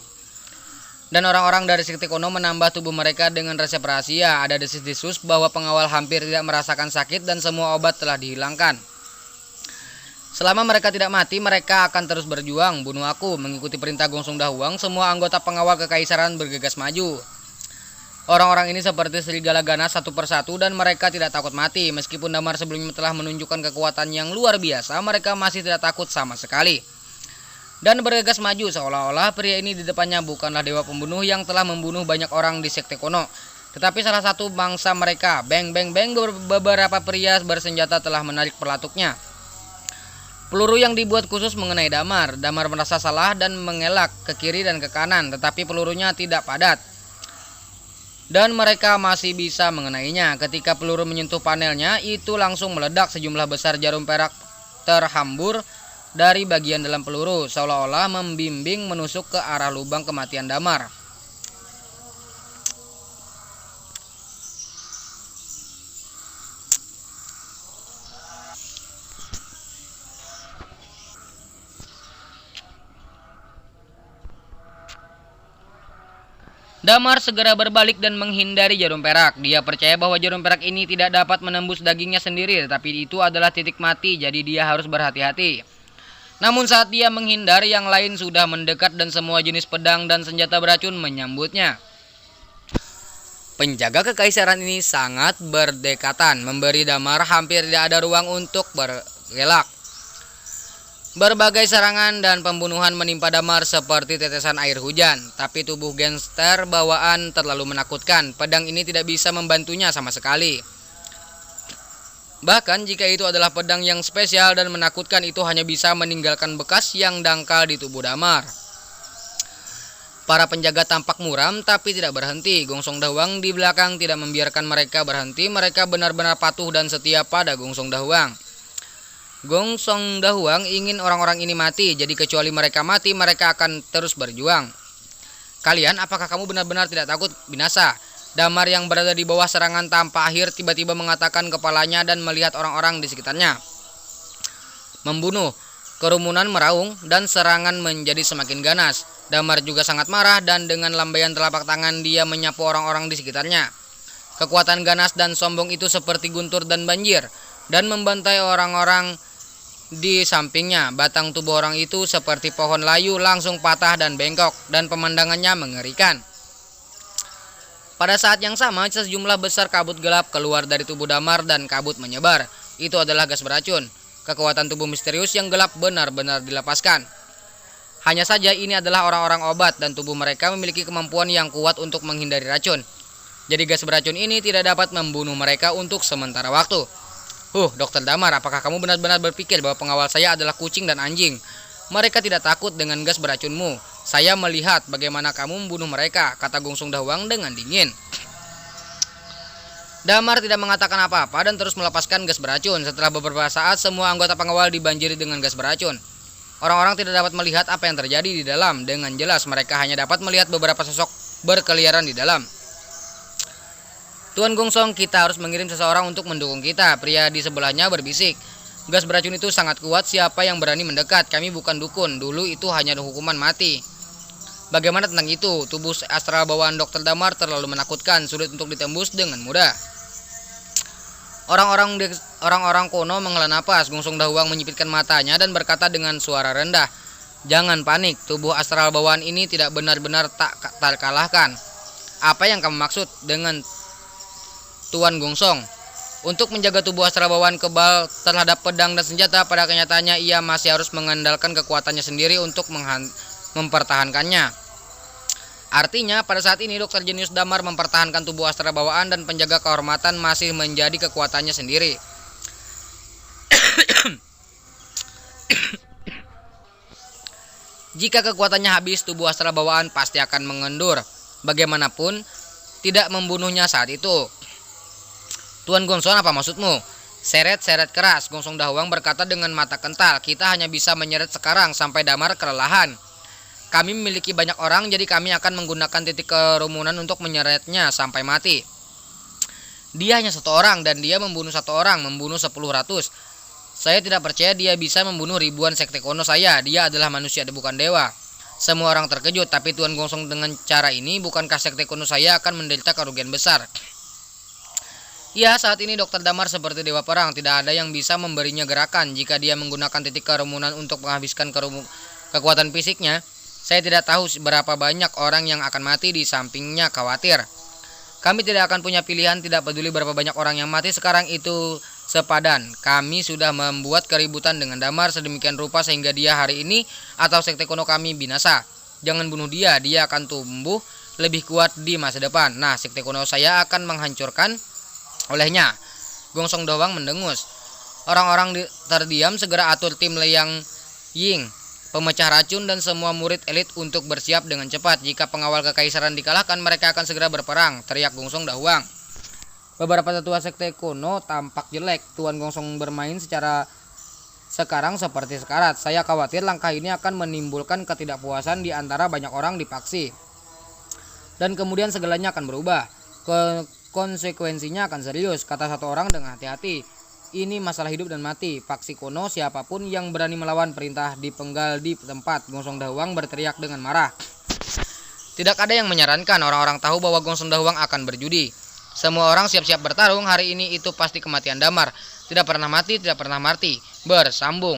Dan orang-orang dari sekte kuno menambah tubuh mereka dengan resep rahasia. Ada desis-desus bahwa pengawal hampir tidak merasakan sakit dan semua obat telah dihilangkan. Selama mereka tidak mati, mereka akan terus berjuang. Bunuh aku. Mengikuti perintah Gongsong Dahuang, semua anggota pengawal kekaisaran bergegas maju. Orang-orang ini seperti serigala ganas satu persatu dan mereka tidak takut mati. Meskipun Damar sebelumnya telah menunjukkan kekuatan yang luar biasa, mereka masih tidak takut sama sekali. Dan bergegas maju seolah-olah pria ini di depannya bukanlah dewa pembunuh yang telah membunuh banyak orang di sekte kuno, tetapi salah satu bangsa mereka. Beng beng beng, beberapa pria bersenjata telah menarik pelatuknya. Peluru yang dibuat khusus mengenai Damar. Damar merasa salah dan mengelak ke kiri dan ke kanan, tetapi pelurunya tidak padat. Dan mereka masih bisa mengenainya. Ketika peluru menyentuh panelnya, itu langsung meledak. Sejumlah besar jarum perak terhambur dari bagian dalam peluru, seolah-olah membimbing menusuk ke arah lubang kematian Damar. Damar segera berbalik dan menghindari jarum perak. Dia percaya bahwa jarum perak ini tidak dapat menembus dagingnya sendiri, tetapi itu adalah titik mati, jadi dia harus berhati-hati. Namun saat dia menghindar, yang lain sudah mendekat dan semua jenis pedang dan senjata beracun menyambutnya. Penjaga kekaisaran ini sangat berdekatan, memberi Damar hampir tidak ada ruang untuk bergelak. Berbagai serangan dan pembunuhan menimpa Damar seperti tetesan air hujan, tapi tubuh gangster bawaan terlalu menakutkan. Pedang ini tidak bisa membantunya sama sekali. Bahkan jika itu adalah pedang yang spesial dan menakutkan, itu hanya bisa meninggalkan bekas yang dangkal di tubuh Damar. Para penjaga tampak muram tapi tidak berhenti. Gongsong Dahuang di belakang tidak membiarkan mereka berhenti. Mereka benar-benar patuh dan setia pada Gongsong Dahuang. Gongsong Dahuang ingin orang-orang ini mati, jadi kecuali mereka mati, mereka akan terus berjuang. Kalian, apakah kamu benar-benar tidak takut binasa? Damar yang berada di bawah serangan tanpa akhir tiba-tiba mengatakan kepalanya dan melihat orang-orang di sekitarnya. Membunuh. Kerumunan meraung dan serangan menjadi semakin ganas. Damar juga sangat marah dan dengan lambaian telapak tangan dia menyapu orang-orang di sekitarnya. Kekuatan ganas dan sombong itu seperti guntur dan banjir dan membantai orang-orang di sampingnya. Batang tubuh orang itu seperti pohon layu langsung patah dan bengkok dan pemandangannya mengerikan. Pada saat yang sama, sejumlah besar kabut gelap keluar dari tubuh Damar dan kabut menyebar. Itu adalah gas beracun. Kekuatan tubuh misterius yang gelap benar-benar dilepaskan. Hanya saja ini adalah orang-orang obat dan tubuh mereka memiliki kemampuan yang kuat untuk menghindari racun. Jadi gas beracun ini tidak dapat membunuh mereka untuk sementara waktu. Dr. Damar, apakah kamu benar-benar berpikir bahwa pengawal saya adalah kucing dan anjing? Mereka tidak takut dengan gas beracunmu. Saya melihat bagaimana kamu membunuh mereka, kata Gongsong Dahuang dengan dingin. Damar tidak mengatakan apa-apa dan terus melepaskan gas beracun. Setelah beberapa saat, semua anggota pengawal dibanjiri dengan gas beracun. Orang-orang tidak dapat melihat apa yang terjadi di dalam dengan jelas. Mereka hanya dapat melihat beberapa sosok berkeliaran di dalam. Tuan Gongsong, kita harus mengirim seseorang untuk mendukung kita. Pria di sebelahnya berbisik. Gas beracun itu sangat kuat, siapa yang berani mendekat? Kami bukan dukun, dulu itu hanya hukuman mati. Bagaimana tentang itu? Tubuh astral bawaan Dr. Damar terlalu menakutkan, sulit untuk ditembus dengan mudah. Orang-orang kuno menghela napas. Gongsong Dahuang menyipitkan matanya dan berkata dengan suara rendah, "Jangan panik, tubuh astral bawaan ini tidak benar-benar tak terkalahkan." Apa yang kamu maksud dengan Tuan Gongsong? Untuk menjaga tubuh astral bawaan kebal terhadap pedang dan senjata, pada kenyataannya ia masih harus mengandalkan kekuatannya sendiri untuk mempertahankannya. Artinya, pada saat ini Dr. Jenius Damar mempertahankan tubuh astral bawaan dan penjaga kehormatan masih menjadi kekuatannya sendiri. Jika kekuatannya habis, tubuh astral bawaan pasti akan mengendur. Bagaimanapun, tidak membunuhnya saat itu. Tuan Gongsong, apa maksudmu? Seret-seret keras, Gongsong Dahuang berkata dengan mata kental. Kita hanya bisa menyeret sekarang sampai Damar kelelahan. Kami memiliki banyak orang, jadi kami akan menggunakan titik kerumunan untuk menyeretnya sampai mati. Dia hanya satu orang dan dia membunuh satu orang, membunuh 10 ratus. Saya tidak percaya dia bisa membunuh ribuan sekte kuno saya. Dia adalah manusia, bukan dewa. Semua orang terkejut, tapi Tuan Gongsong dengan cara ini bukankah sekte kuno saya akan menderita kerugian besar? Ya, saat ini Dr. Damar seperti dewa perang, tidak ada yang bisa memberinya gerakan. Jika dia menggunakan titik kerumunan untuk menghabiskan kekuatan fisiknya, saya tidak tahu berapa banyak orang yang akan mati di sampingnya. Khawatir. Kami tidak akan punya pilihan, tidak peduli berapa banyak orang yang mati sekarang itu sepadan. Kami sudah membuat keributan dengan Damar sedemikian rupa sehingga dia hari ini atau sekte kuno kami binasa. Jangan bunuh dia, dia akan tumbuh lebih kuat di masa depan. Nah, sekte kuno saya akan menghancurkan olehnya. Gongsong Dawang mendengus. Orang-orang terdiam, segera atur tim Liang Ying, pemecah racun dan semua murid elit untuk bersiap dengan cepat. Jika pengawal kekaisaran dikalahkan, mereka akan segera berperang, teriak Gongsong Dawang. Beberapa tetua sekte kuno tampak jelek. Tuan Gongsong bermain sekarang seperti sekarat. Saya khawatir langkah ini akan menimbulkan ketidakpuasan di antara banyak orang di faksi. Dan kemudian segalanya akan berubah. Konsekuensinya akan serius, kata satu orang dengan hati-hati. Ini masalah hidup dan mati. Faksi kuno, siapapun yang berani melawan perintah dipenggal di tempat. Gongsong Dawang berteriak dengan marah. Tidak ada yang menyarankan. Orang-orang tahu bahwa Gongsong Dawang akan berjudi. Semua orang siap-siap bertarung. Hari ini itu pasti kematian Damar. Tidak pernah mati, tidak pernah mati. Bersambung.